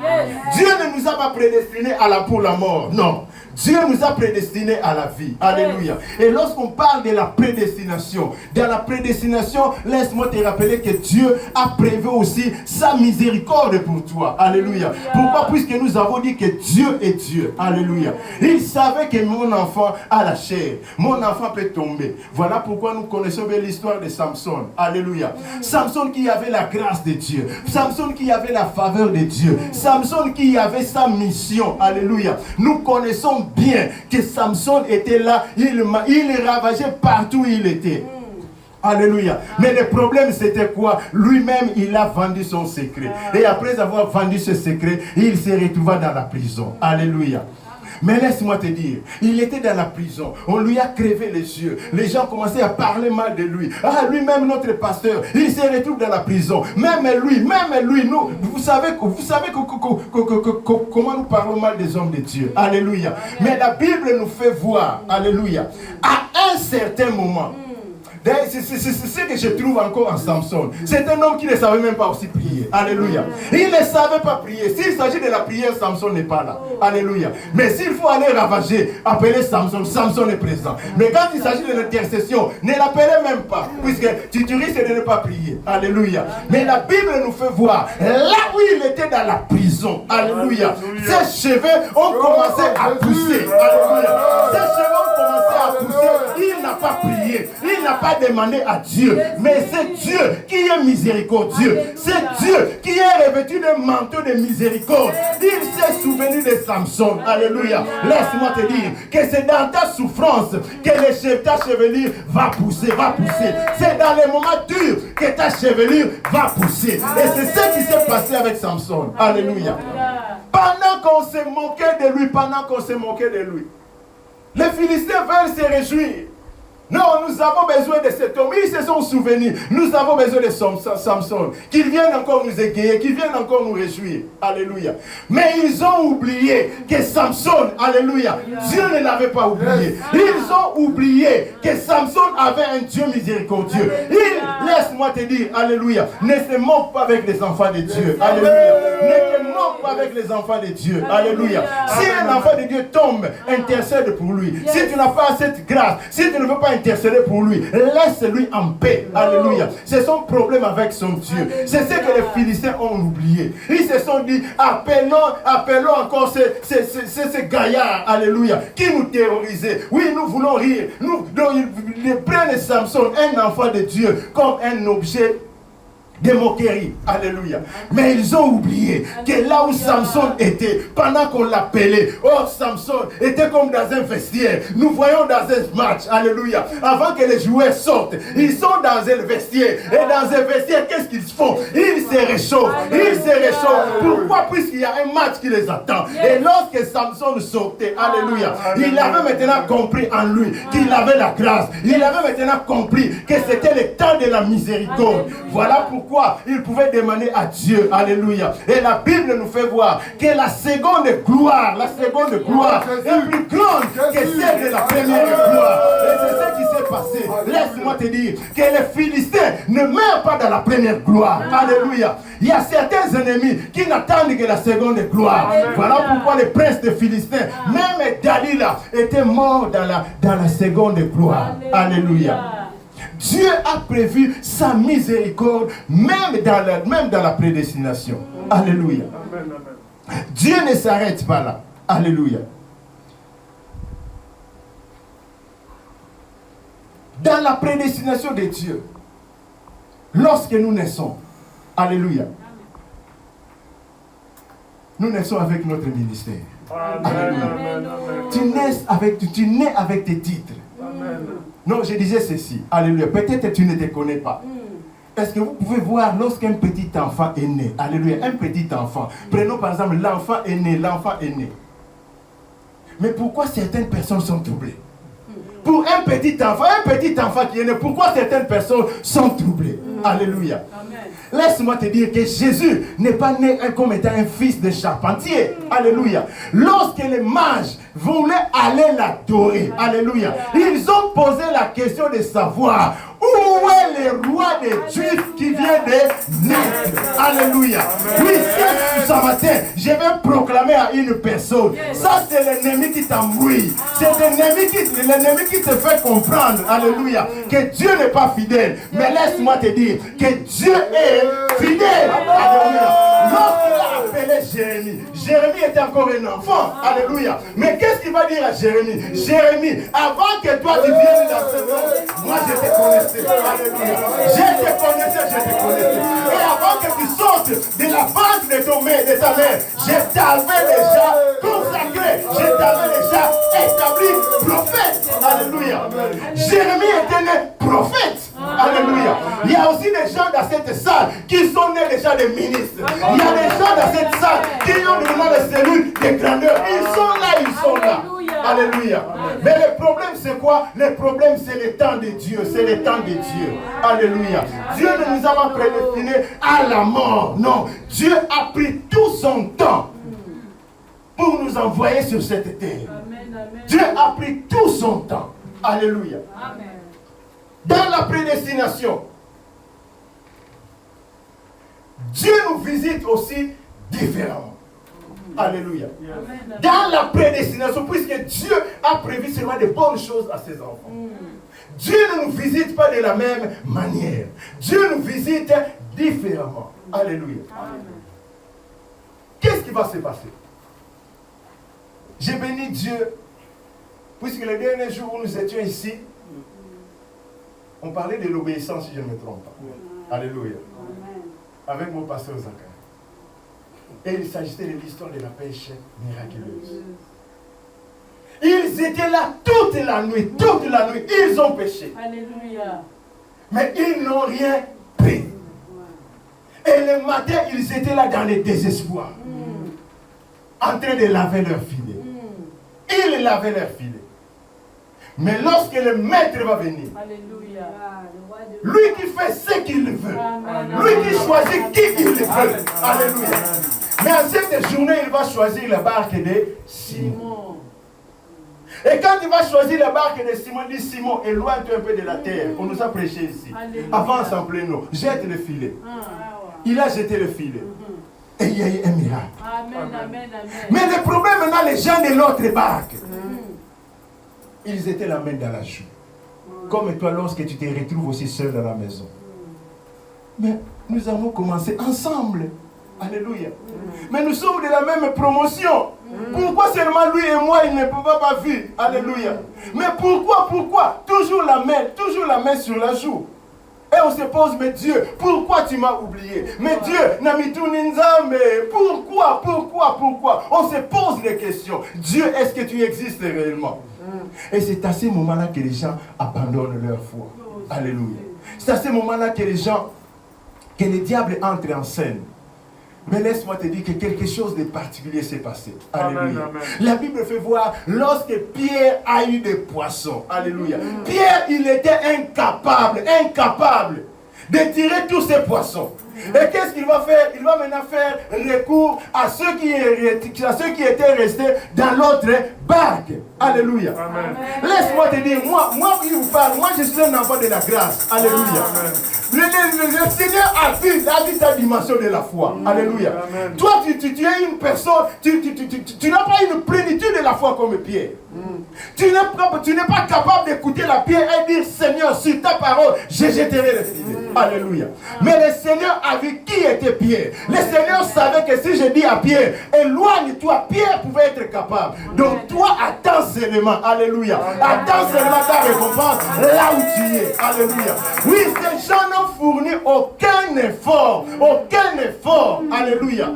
Dieu ne nous a pas prédestinés pour la mort. Non. Dieu nous a prédestinés à la vie. Alléluia. Et lorsqu'on parle de la prédestination, dans la prédestination, laisse-moi te rappeler que Dieu a prévu aussi sa miséricorde pour toi. Alléluia. Pourquoi? Puisque nous avons dit que Dieu est Dieu. Alléluia. Il savait que mon enfant a la chair. Mon enfant peut tomber. Voilà pourquoi nous connaissons bien l'histoire de Samson. Alléluia. Samson qui avait la grâce de Dieu. Samson qui avait la faveur de Dieu. Samson qui avait sa mission. Alléluia. Nous connaissons bien que Samson était là, il ravageait partout où il était. Alléluia. Mais le problème, c'était quoi? Lui-même, il a vendu son secret. Et après avoir vendu ce secret, il se retrouva dans la prison. Alléluia. Mais laisse-moi te dire, il était dans la prison, on lui a crevé les yeux, les gens commençaient à parler mal de lui. Ah, lui-même, notre pasteur, il se retrouve dans la prison. Même lui, nous, vous savez comment nous parlons mal des hommes de Dieu. Alléluia. Mais la Bible nous fait voir, alléluia, à un certain moment. C'est ce que je trouve encore en Samson. C'est un homme qui ne savait même pas aussi prier. Alléluia. Il ne savait pas prier. S'il s'agit de la prière, Samson n'est pas là. Alléluia. Mais s'il faut aller ravager, appeler Samson, Samson est présent. Mais quand il s'agit de l'intercession, ne l'appelez même pas. Puisque tu risques de ne pas prier. Alléluia. Mais la Bible nous fait voir, là où il était dans la prison. Alléluia. Ses cheveux ont commencé à pousser. Alléluia. Ses cheveux ont commencé à pousser. Il n'a pas prié. Il n'a pas demandé à Dieu, mais c'est Dieu qui est miséricordieux. C'est Dieu qui est revêtu d'un manteau de miséricorde. Il s'est souvenu de Samson. Alléluia. Laisse-moi te dire que c'est dans ta souffrance que ta chevelure va pousser, va pousser. C'est dans les moments durs que ta chevelure va pousser. Et c'est ce qui s'est passé avec Samson. Alléluia. Pendant qu'on se moquait de lui, les Philistins veulent se réjouir. Non, nous avons besoin de cet homme. Ils se sont souvenus. Nous avons besoin de Samson. Qu'il vienne encore nous égayer, qu'il vienne encore nous réjouir. Alléluia. Mais ils ont oublié que Samson, alléluia, Dieu ne l'avait pas oublié. Ils ont oublié que Samson avait un Dieu miséricordieux. Laisse-moi te dire, alléluia, ne se moque pas avec les enfants de Dieu. Alléluia. Ne te moque pas avec les enfants de Dieu. Alléluia. Si un enfant de Dieu tombe, intercède pour lui. Si tu n'as pas cette grâce, si tu ne veux pas intercéder pour lui, laisse-lui en paix. Alléluia. C'est son problème avec son Dieu. C'est ce que les Philistins ont oublié. Ils se sont dit, appelons encore ces gaillards, alléluia, qui nous terrorisaient. Oui, nous voulons rire. Ils prennent Samson, un enfant de Dieu, comme un objet de moquerie. Alléluia. Mais ils ont oublié que là où Samson était, pendant qu'on l'appelait, Samson était comme dans un vestiaire. Nous voyons dans un match, alléluia, avant que les joueurs sortent, ils sont dans un vestiaire. Et dans un vestiaire, qu'est-ce qu'ils font? Ils se réchauffent. Ils se réchauffent. Pourquoi? Puisqu'il y a un match qui les attend. Et lorsque Samson sortait, alléluia, il avait maintenant compris en lui qu'il avait la grâce. Il avait maintenant compris que c'était le temps de la miséricorde. Voilà pourquoi il pouvait demander à Dieu. Alléluia. Et la Bible nous fait voir que la seconde gloire est plus grande que celle de la première gloire. Et c'est ce qui s'est passé. Laisse-moi te dire que les Philistins ne meurent pas dans la première gloire. Alléluia. Il y a certains ennemis qui n'attendent que la seconde gloire. Voilà pourquoi les princes des Philistins, même Dalila, était mort dans la seconde gloire. Alléluia. Dieu a prévu sa miséricorde même dans la prédestination. Alléluia. Dieu ne s'arrête pas là. Alléluia. Dans la prédestination de Dieu, lorsque nous naissons, alléluia, nous naissons avec notre ministère. Alléluia. Tu nais avec tes titres. Non, je disais ceci. Alléluia. Peut-être tu ne te connais pas. Est-ce que vous pouvez voir lorsqu'un petit enfant est né? Alléluia. Un petit enfant. Prenons par exemple l'enfant est né. Mais pourquoi certaines personnes sont troublées? Pour un petit enfant qui est né, pourquoi certaines personnes sont troublées? Alléluia. Laisse-moi te dire que Jésus n'est pas né comme étant un fils de charpentier. Alléluia. Lorsque les mages voulaient aller l'adorer, alléluia, ils ont posé la question de savoir où est le roi des Juifs qui vient de naître. Alléluia. Oui, ce matin, je vais proclamer à une personne. Ça, c'est l'ennemi qui t'embrouille. C'est l'ennemi qui te fait comprendre, alléluia, que Dieu n'est pas fidèle. Mais laisse-moi te dire que Dieu est fidèle. Alléluia. Lorsqu'il a appelé Jérémie était encore un enfant. Alléluia. Mais qu'est-ce qu'il va dire à Jérémie? Jérémie, avant que toi tu viennes dans ce monde, moi je te connaissais. Alléluia. Je te connaissais. Et avant que tu sortes de la base de ta mère, je t'avais déjà consacré. Je t'avais déjà établi prophète. Alléluia. Jérémie était né prophète. Alléluia. salle qui sont nés déjà des ministres. Il y a des gens dans cette salle qui ont devant les cellules des grandeurs. Ils sont là, ils sont là. Alléluia. Mais le problème c'est quoi? Le problème c'est le temps de Dieu. C'est le temps de Dieu. Alléluia. Dieu ne nous a pas prédestinés à la mort. Non. Dieu a pris tout son temps pour nous envoyer sur cette terre. Dieu a pris tout son temps. Alléluia. Dans la prédestination, Dieu nous visite aussi différemment. Alléluia. Dans la prédestination, puisque Dieu a prévu seulement de bonnes choses à ses enfants. Dieu ne nous visite pas de la même manière. Dieu nous visite différemment. Alléluia. Qu'est-ce qui va se passer? J'ai béni Dieu, puisque les derniers jours où nous étions ici, on parlait de l'obéissance, si je ne me trompe pas. Alléluia. Avec mon pasteur Zacharie. Et il s'agissait de l'histoire de la pêche miraculeuse. Ils étaient là toute la nuit, ils ont pêché. Alléluia. Mais ils n'ont rien pris. Et le matin, ils étaient là dans le désespoir, en train de laver leur filet. Ils lavaient leur filet. Mais lorsque le maître va venir, Alléluia. lui qui fait ce qu'il veut, lui qui choisit qui il veut. Alléluia. Mais en cette journée, il va choisir la barque de Simon. Et quand il va choisir la barque de Simon, il dit Simon, éloigne-toi un peu de la terre. On nous a prêché ici. Avance en plein eau. Jette le filet. Il a jeté le filet. Et il y a eu un miracle. Amen, amen, amen. Mais le problème maintenant, les gens de l'autre barque, ils étaient la main dans la joue. Comme toi lorsque tu te retrouves aussi seul dans la maison. Mais nous avons commencé ensemble. Alléluia. Mais nous sommes de la même promotion. Pourquoi seulement lui et moi, il ne peut pas vivre? Alléluia. Mais pourquoi? Toujours la main sur la joue. Et on se pose, mais Dieu, pourquoi tu m'as oublié? Mais Dieu, pourquoi? On se pose des questions. Dieu, est-ce que tu existes réellement? Et c'est à ce moment-là que les gens abandonnent leur foi. Alléluia. C'est à ce moment-là que les gens, que le diable entre en scène. Mais laisse-moi te dire que quelque chose de particulier s'est passé. Alléluia. Amen, amen. La Bible fait voir, lorsque Pierre a eu des poissons, alléluia. Pierre, il était incapable de tirer tous ces poissons. Et qu'est-ce qu'il va faire? Il va maintenant faire recours à ceux qui étaient restés dans l'autre barque. Alléluia. Laisse-moi te dire, moi qui vous parle, moi je suis un enfant de la grâce. Alléluia. Le Seigneur a vu ta dimension de la foi. Alléluia. Amen. Toi, tu es une personne, tu n'as pas une plénitude de la foi comme Pierre. Tu n'es pas capable d'écouter la pierre et dire, Seigneur, sur ta parole, je jetterai le filet. Alléluia. Mais le Seigneur a vu qui était Pierre. Le Seigneur savait que si je dis à Pierre, éloigne-toi, Pierre pouvait être capable. Donc toi, attends seulement. Alléluia. Attends seulement ta récompense là où tu es. Alléluia. Oui, ces gens n'ont fourni aucun effort. Aucun effort. Alléluia.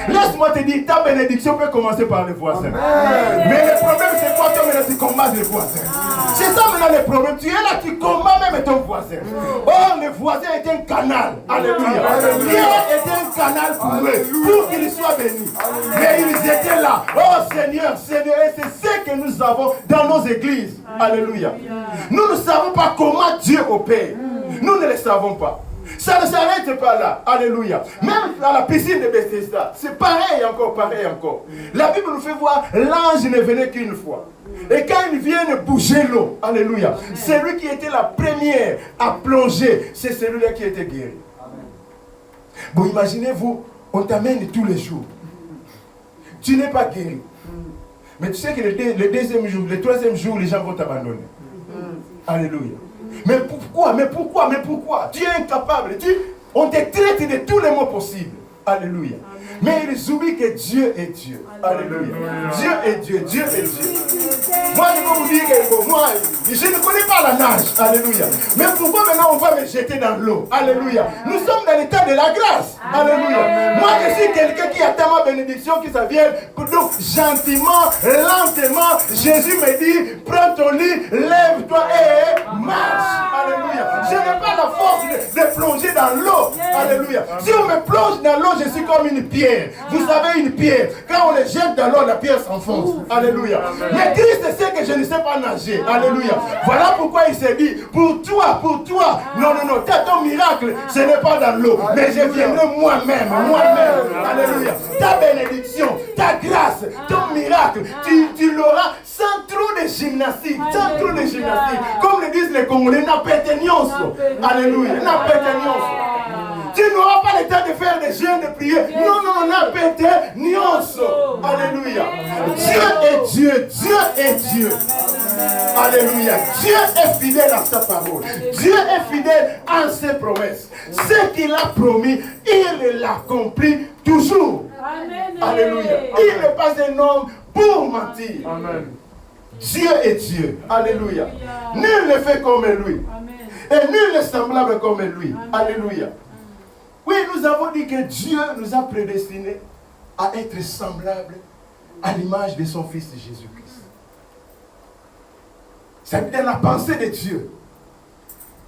Laisse-moi te dire, ta bénédiction peut commencer par les voisins. Mais le problème, c'est quoi? Toi, maintenant, tu combats les voisins. C'est ça maintenant le problème. Tu es là, tu combats même ton voisin. Or, le voisin est un canal. Alléluia. Pierre était un canal pour eux, pour qu'ils soient bénis. Mais ils étaient là. Oh Seigneur, Seigneur, et c'est ce que nous avons dans nos églises. Alléluia. Nous ne savons pas comment Dieu opère. Nous ne le savons pas. Ça ne s'arrête pas là. Alléluia. Même dans la piscine de Bethesda, c'est pareil encore. La Bible nous fait voir, l'ange ne venait qu'une fois. Et quand il vient bouger l'eau, alléluia, celui qui était la première à plonger, c'est celui-là qui était guéri. Bon, imaginez-vous, on t'amène tous les jours. Tu n'es pas guéri. Mais tu sais que le deuxième jour, le troisième jour, les gens vont t'abandonner. Alléluia. Mais pourquoi? Tu es incapable. On te traite de tous les mots possibles. Alléluia. Mais ils oublient que Dieu est Dieu. Alléluia. Dieu est Dieu. Moi, je vais vous dire que moi, je ne connais pas la nage. Alléluia. Mais pourquoi maintenant on va me jeter dans l'eau? Alléluia. Nous sommes dans l'état de la grâce. Alléluia. Moi, je suis quelqu'un qui attend ma bénédiction, qui ça vient. Donc, gentiment, lentement, Jésus me dit, prends ton lit, lève-toi et marche. Alléluia. Je n'ai pas la force de plonger dans l'eau. Alléluia. Si on me plonge dans l'eau, je suis comme une pierre. Vous savez, une pierre, quand on le jette dans l'eau, la pierre s'enfonce. Alléluia. Mais Christ sait que je ne sais pas nager. Alléluia. Voilà pourquoi il s'est dit, pour toi, non, ton miracle, ce n'est pas dans l'eau, mais je viendrai moi-même. Alléluia. Ta bénédiction, ta grâce, ton miracle, tu l'auras sans trop de gymnastique. Comme le disent les Congolais, n'a pas été nyonso. Alléluia. N'a pas été nyonso. Tu n'auras pas le temps de faire des jeûnes, de prier. Non, n'a pas été nyonso. Alléluia. Dieu est Dieu. Alléluia. Dieu est fidèle à sa parole. Dieu est fidèle à ses promesses. Ce qu'il a promis, il l'accomplit toujours. Alléluia. Il n'est pas un homme pour mentir. Amen. Dieu est Dieu. Alléluia. Nul ne fait comme lui. Et nul n'est semblable comme lui. Alléluia. Oui, nous avons dit que Dieu nous a prédestinés à être semblables à l'image de son Fils Jésus-Christ. C'est-à-dire la pensée de Dieu.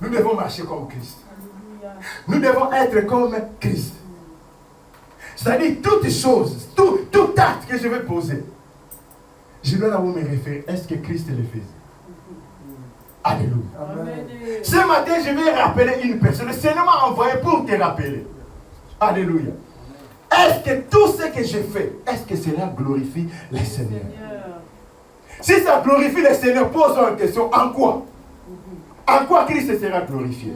Nous devons marcher comme Christ. Nous devons être comme Christ. C'est-à-dire toutes choses, tout acte que je vais poser, je dois d'abord me référer. Est-ce que Christ le faisait? Alléluia. Amen. Ce matin, je vais rappeler une personne. Le Seigneur m'a envoyé pour te rappeler. Alléluia. Est-ce que tout ce que je fais, est-ce que cela glorifie le Seigneur? Si ça glorifie le Seigneur, pose-toi une question. En quoi? En quoi Christ sera glorifié?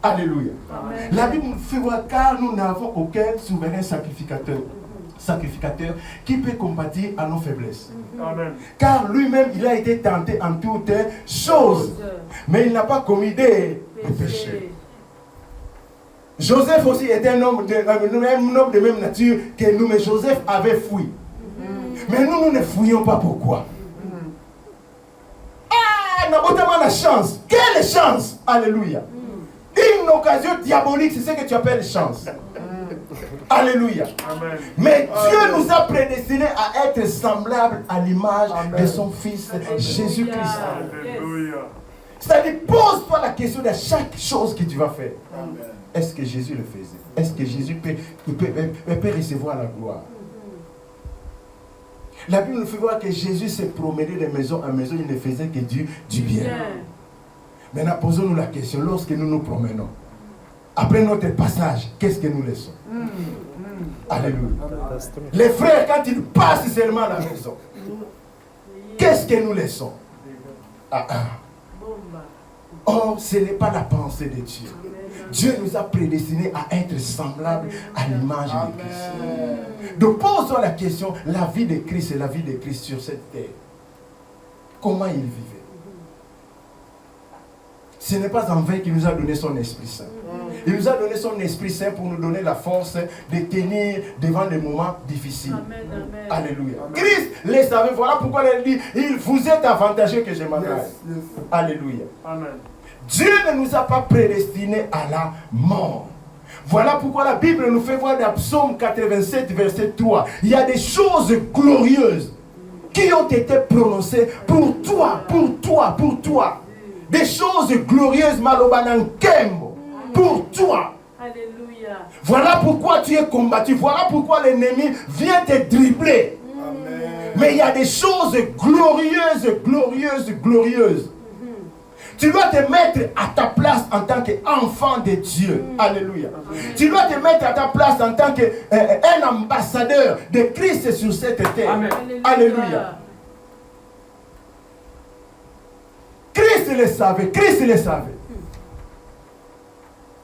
Alléluia. Amen. La Bible nous fait voir, car nous n'avons aucun souverain sacrificateur qui peut compatir à nos faiblesses. Amen. Car lui-même, il a été tenté en toutes choses, mais il n'a pas commis des péchés. Joseph aussi était un homme de même nature que nous, mais Joseph avait fui. Mais nous ne fouillons pas. Pourquoi? Ah, nous avons la chance. Quelle chance! Alléluia. Une occasion diabolique, c'est ce que tu appelles chance. Alléluia. Amen. Mais Dieu nous a prédestinés à être semblables à l'image de son Fils Jésus-Christ. C'est-à-dire, pose-toi la question de chaque chose que tu vas faire. Amen. Est-ce que Jésus le faisait? Est-ce que Jésus peut recevoir la gloire? La Bible nous fait voir que Jésus s'est promené de maison en maison, il ne faisait que du bien. Maintenant, posons-nous la question, lorsque nous nous promenons, après notre passage, qu'est-ce que nous laissons? Alléluia. Les frères, quand ils passent seulement à la maison, qu'est-ce que nous laissons? Or, ce n'est pas la pensée de Dieu. Dieu nous a prédestinés à être semblables à l'image de Christ. Donc, posons la question, la vie de Christ et la vie de Christ sur cette terre. Comment il vivait? Ce n'est pas en vain qu'il nous a donné son Esprit Saint. Il nous a donné son Esprit Saint pour nous donner la force de tenir devant des moments difficiles. Amen, amen. Alléluia. Amen. Christ les savait. Voilà pourquoi il dit, il vous est avantageux que je m'en aille. Yes. Alléluia. Amen. Dieu ne nous a pas prédestinés à la mort. Voilà pourquoi la Bible nous fait voir dans Psaume 87, verset 3. Il y a des choses glorieuses qui ont été prononcées pour toi. Des choses glorieuses, Malobanankem, pour toi. Alléluia. Voilà pourquoi tu es combattu. Voilà pourquoi l'ennemi vient te dribbler. Amen. Mais il y a des choses glorieuses. Tu dois te mettre à ta place en tant qu'enfant de Dieu. Alléluia. Amen. Tu dois te mettre à ta place en tant qu'un ambassadeur de Christ sur cette terre. Amen. Alléluia. Christ le savait.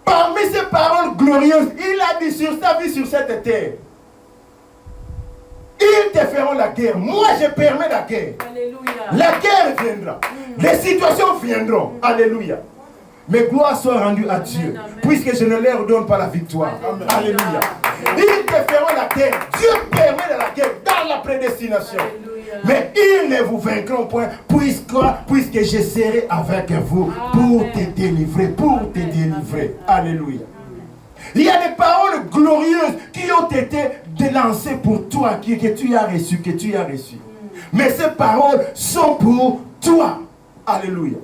Parmi ces paroles glorieuses, il a dit sur sa vie sur cette terre, ils te feront la guerre. Moi, je permets la guerre. Alléluia. La guerre viendra. Les situations viendront. Alléluia. Mais gloire soit rendue à Dieu. Amen. Puisque je ne leur donne pas la victoire. Amen. Alléluia. Ils te feront la guerre. Dieu permet de la guerre dans la prédestination. Alléluia. Mais ils ne vous vaincront point, puisque je serai avec vous pour te délivrer, Alléluia. Il y a des paroles glorieuses qui ont été lancées pour toi, que tu as reçues. Mais ces paroles sont pour toi. Alléluia.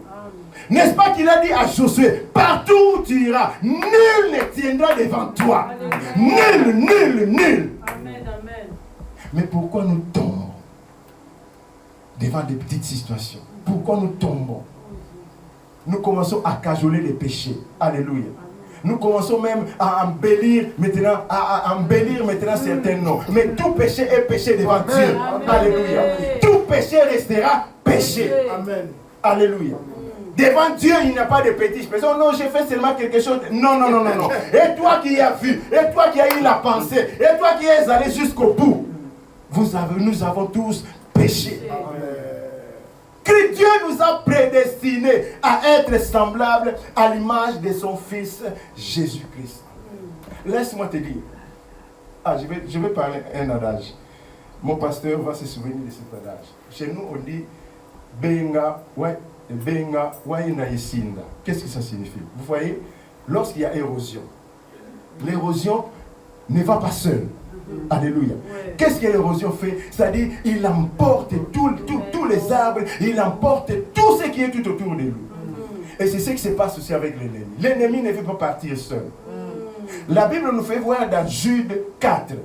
N'est-ce pas qu'il a dit à Josué, partout où tu iras, nul ne tiendra devant toi. Nul, nul, nul. Amen, amen. Mais pourquoi nous tombons devant des petites situations? Pourquoi nous tombons? Nous commençons à cajoler les péchés. Alléluia. Nous commençons même à embellir maintenant, certains noms. Mais tout péché est péché devant Dieu. Alléluia. Tout péché restera péché. Amen. Alléluia. Devant Dieu, il n'y a pas de petits péchés. Non, j'ai fait seulement quelque chose. Non. Et toi qui as vu, et toi qui as eu la pensée, et toi qui es allé jusqu'au bout, nous avons tous péché. Que Dieu nous a prédestinés à être semblables à l'image de son Fils Jésus-Christ. Laisse-moi te dire. Je vais parler un adage. Mon pasteur va se souvenir de cet adage. Chez nous, on dit Benga, ouais, Benga, ouais, naïsinda. Qu'est-ce que ça signifie? Vous voyez, lorsqu'il y a érosion, l'érosion ne va pas seule. Alléluia. Ouais. Qu'est-ce que l'érosion fait? C'est-à-dire, il emporte tous les arbres, il emporte tout ce qui est tout autour de lui. Et c'est ce qui se passe aussi avec l'ennemi. L'ennemi ne veut pas partir seul. La Bible nous fait voir dans Jude 4,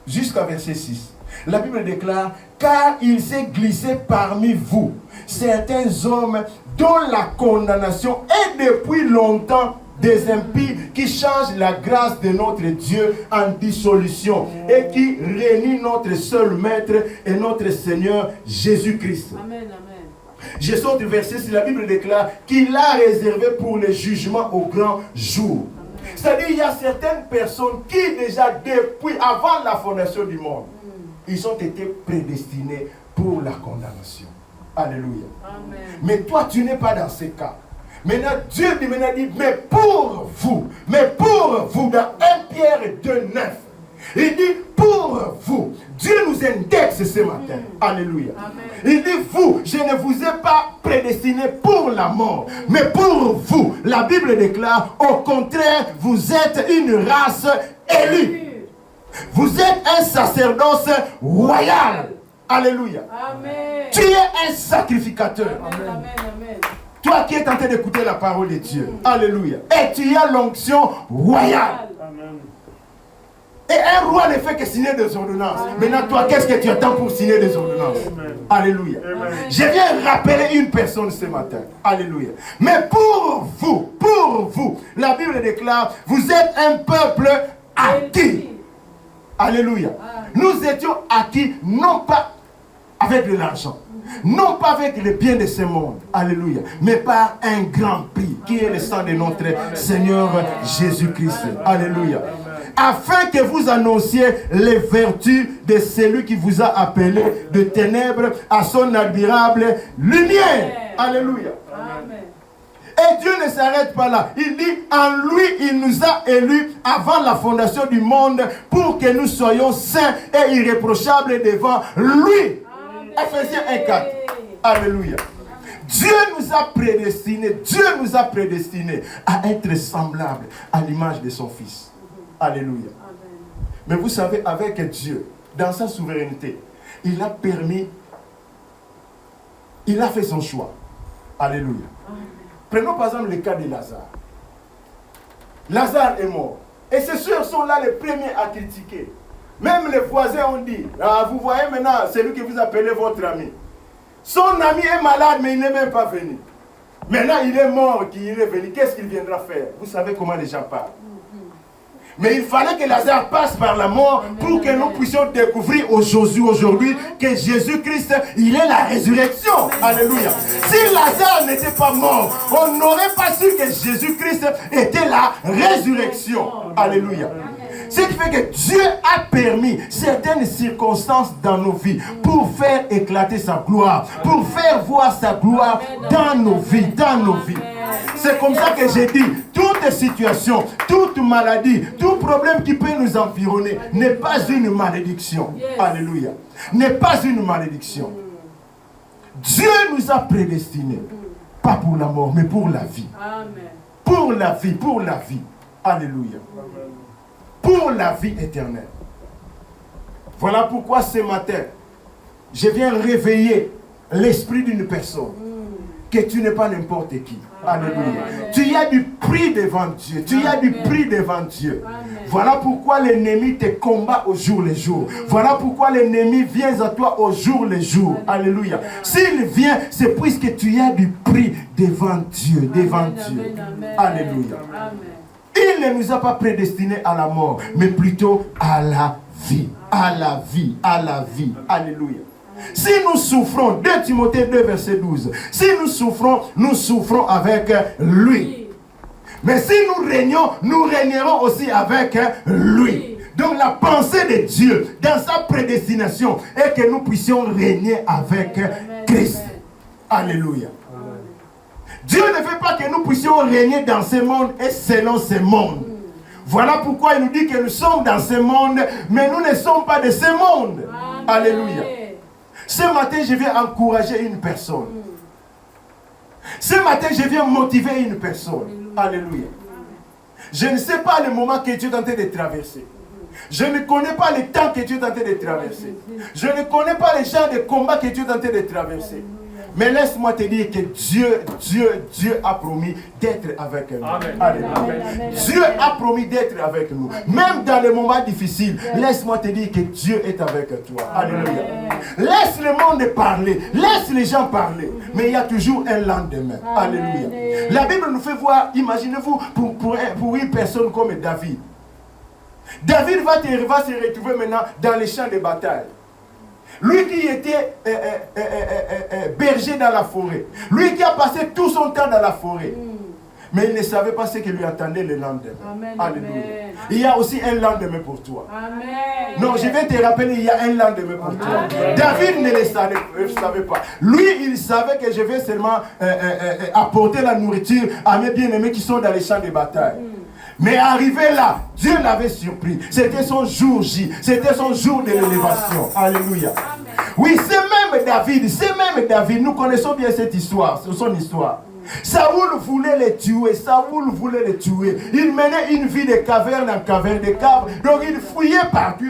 jusqu'à verset 6. La Bible déclare, car il s'est glissé parmi vous certains hommes dont la condamnation est depuis longtemps des impies qui changent la grâce de notre Dieu en dissolution et qui réunit notre seul Maître et notre Seigneur Jésus-Christ. Amen, amen. Je sors du verset, si la Bible déclare qu'il a réservé pour le jugement au grand jour. C'est-à-dire il y a certaines personnes qui déjà depuis, avant la fondation du monde, ils ont été prédestinés pour la condamnation. Alléluia. Amen. Mais toi, tu n'es pas dans ce cas. Maintenant, Dieu dit, mais pour vous, dans 1 Pierre 2,9, il dit, pour vous, Dieu nous indexe ce matin. Alléluia. Amen. Il dit, vous, je ne vous ai pas prédestiné pour la mort, mais pour vous. La Bible déclare, au contraire, vous êtes une race élue. Vous êtes un sacerdoce royal. Alléluia. Amen. Tu es un sacrificateur. Amen, amen, amen. Toi qui es en train d'écouter la parole de Dieu. Alléluia. Et tu as l'onction royale. Amen. Et un roi ne fait que signer des ordonnances. Amen. Maintenant, toi, qu'est-ce que tu attends pour signer des ordonnances? Amen. Alléluia. Amen. Je viens rappeler une personne ce matin. Alléluia. Mais pour vous, la Bible déclare, vous êtes un peuple acquis. Alléluia. Nous étions acquis, non pas avec de l'argent, non pas avec les biens de ce monde, alléluia, mais par un grand prix, qui est le sang de notre Seigneur Jésus-Christ. Alléluia. Afin que vous annonciez les vertus de celui qui vous a appelé de ténèbres à son admirable lumière. Alléluia. Amen. Et Dieu ne s'arrête pas là. Il dit, en lui, il nous a élus avant la fondation du monde pour que nous soyons saints et irréprochables devant lui. Ephésiens 1,4. Alléluia. Dieu nous a prédestinés à être semblables à l'image de son Fils. Alléluia. Mais vous savez, avec Dieu, dans sa souveraineté, il a fait son choix. Alléluia. Prenons par exemple le cas de Lazare. Lazare est mort. Et ses soeurs sont là les premiers à critiquer. Même les voisins ont dit, vous voyez maintenant, celui que vous appelez votre ami. Son ami est malade, mais il n'est même pas venu. Maintenant, il est mort, qu'il est venu. Qu'est-ce qu'il viendra faire? Vous savez comment les gens parlent. Mais il fallait que Lazare passe par la mort pour que nous puissions découvrir aujourd'hui que Jésus-Christ, il est la résurrection. Alléluia. Si Lazare n'était pas mort, on n'aurait pas su que Jésus-Christ était la résurrection. Alléluia. Ce qui fait que Dieu a permis certaines circonstances dans nos vies pour faire éclater sa gloire, pour faire voir sa gloire dans nos vies, C'est comme ça que j'ai dit, toute situation, toute maladie, tout problème qui peut nous environner n'est pas une malédiction. Alléluia. N'est pas une malédiction. Dieu nous a prédestinés, pas pour la mort, mais pour la vie. Amen. Pour la vie. Alléluia. Pour la vie éternelle. Voilà pourquoi ce matin, je viens réveiller l'esprit d'une personne que tu n'es pas n'importe qui. Alléluia. Tu as du prix devant Dieu. Tu as du prix devant Dieu. Voilà pourquoi l'ennemi te combat au jour le jour. Voilà pourquoi l'ennemi vient à toi au jour le jour. Alléluia. S'il vient, c'est puisque tu as du prix devant Dieu. Devant Dieu. Alléluia. Il ne nous a pas prédestinés à la mort, mais plutôt à la vie. À la vie. À la vie. Alléluia. Si nous souffrons, 2 Timothée 2 verset 12, si nous souffrons avec lui. Mais si nous régnons, nous régnerons aussi avec lui. Donc la pensée de Dieu dans sa prédestination est que nous puissions régner avec Christ. Alléluia. Dieu ne veut pas que nous puissions régner dans ce monde et selon ce monde. Voilà pourquoi il nous dit que nous sommes dans ce monde, mais nous ne sommes pas de ce monde. Alléluia. Ce matin, je viens encourager une personne. Ce matin, je viens motiver une personne. Alléluia. Je ne sais pas le moment que Dieu est en train de traverser. Je ne connais pas le temps que Dieu est en train de traverser. Je ne connais pas les genres de combat que Dieu est en train de traverser. Mais laisse-moi te dire que Dieu a promis d'être avec nous. Alléluia. Dieu a promis d'être avec nous. Même dans les moments difficiles, laisse-moi te dire que Dieu est avec toi. Alléluia. Laisse le monde parler. Laisse les gens parler. Mais il y a toujours un lendemain. Alléluia. La Bible nous fait voir, imaginez-vous, pour une personne comme David. David va se retrouver maintenant dans les champs de bataille. Lui qui était berger dans la forêt. Lui qui a passé tout son temps dans la forêt. Mais il ne savait pas ce qui lui attendait le lendemain. Amen. Alléluia. Amen. Il y a aussi un lendemain pour toi. Amen. Non, je vais te rappeler, il y a un lendemain pour toi. Amen. David ne le savait pas. Lui, il savait que je vais seulement apporter la nourriture à mes bien-aimés qui sont dans les champs de bataille. Mais arrivé là, Dieu l'avait surpris. C'était son jour J. C'était son jour de l'élévation. Alléluia. Oui, c'est même David. Nous connaissons bien cette histoire. C'est son histoire. Saoul voulait le tuer. Il menait une vie de caverne en caverne, de cave. Donc il fouillait partout.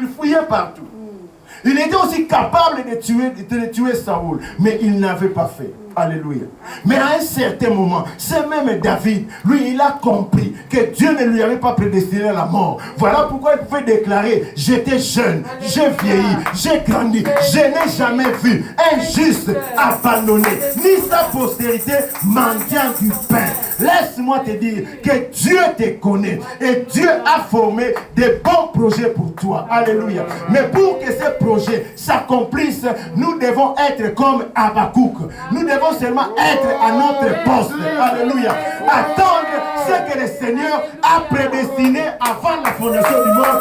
Il était aussi capable de tuer Saoul. Mais il n'avait pas fait. Alléluia. Mais à un certain moment, c'est même David, lui, il a compris que Dieu ne lui avait pas prédestiné la mort. Voilà pourquoi il pouvait déclarer: j'étais jeune, j'ai vieilli, j'ai grandi, je n'ai jamais vu un juste abandonné, ni sa postérité mendiant du pain. Laisse-moi te dire que Dieu te connaît et Dieu a formé des bons projets pour toi. Alléluia. Mais pour que ces projets s'accomplissent, nous devons être comme Habakkuk. Nous devons seulement être à notre poste. Alléluia. Attendre ce que le Seigneur a prédestiné avant la fondation du monde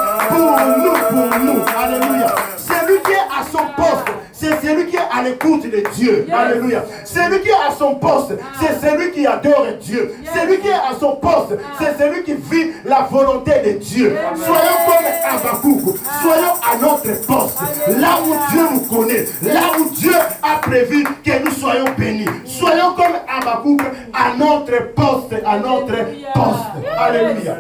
pour nous. Alléluia. Celui qui est à son poste, c'est celui qui est à l'écoute de Dieu. Alléluia. Celui qui est à son poste, c'est celui qui adore Dieu. Celui qui est à son poste, c'est celui qui vit la volonté de Dieu. Soyons comme Habakkuk. Soyons à notre poste. Là où Dieu nous connaît. Là où Dieu a prévu que nous soyons bénis. Soyons comme Habakkuk à notre poste. Alléluia.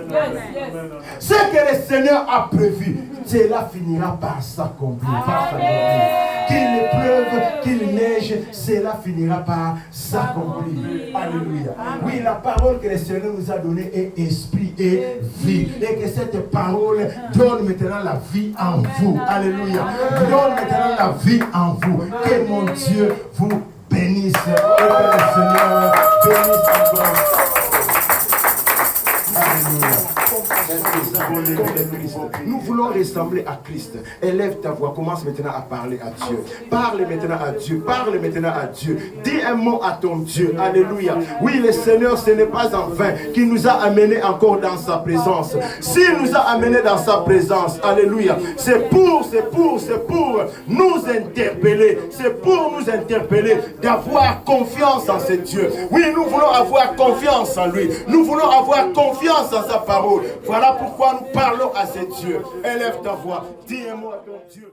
Ce que le Seigneur a prévu, cela finira par s'accomplir. Qu'il pleuve, qu'il neige, cela finira par s'accomplir. Alléluia. Oui, la parole que le Seigneur nous a donnée est esprit et vie. Et que cette parole donne maintenant la vie en vous. Alléluia. Donne maintenant la vie en vous. Que mon Dieu vous bénisse. Et que le Seigneur bénisse encore. Alléluia. Nous voulons ressembler à Christ. Élève ta voix, commence maintenant à parler à Dieu. Parle maintenant à Dieu. Parle maintenant à Dieu. Dis un mot à ton Dieu. Alléluia. Oui, le Seigneur, ce n'est pas en vain qu'il nous a amenés encore dans sa présence. S'il nous a amenés dans sa présence, alléluia, c'est pour nous interpeller. C'est pour nous interpeller d'avoir confiance en ce Dieu. Oui, nous voulons avoir confiance en lui. Nous voulons avoir confiance en sa parole. Voilà pourquoi nous parlons à ce Dieu. Élève ta voix. Dis un mot à ton Dieu.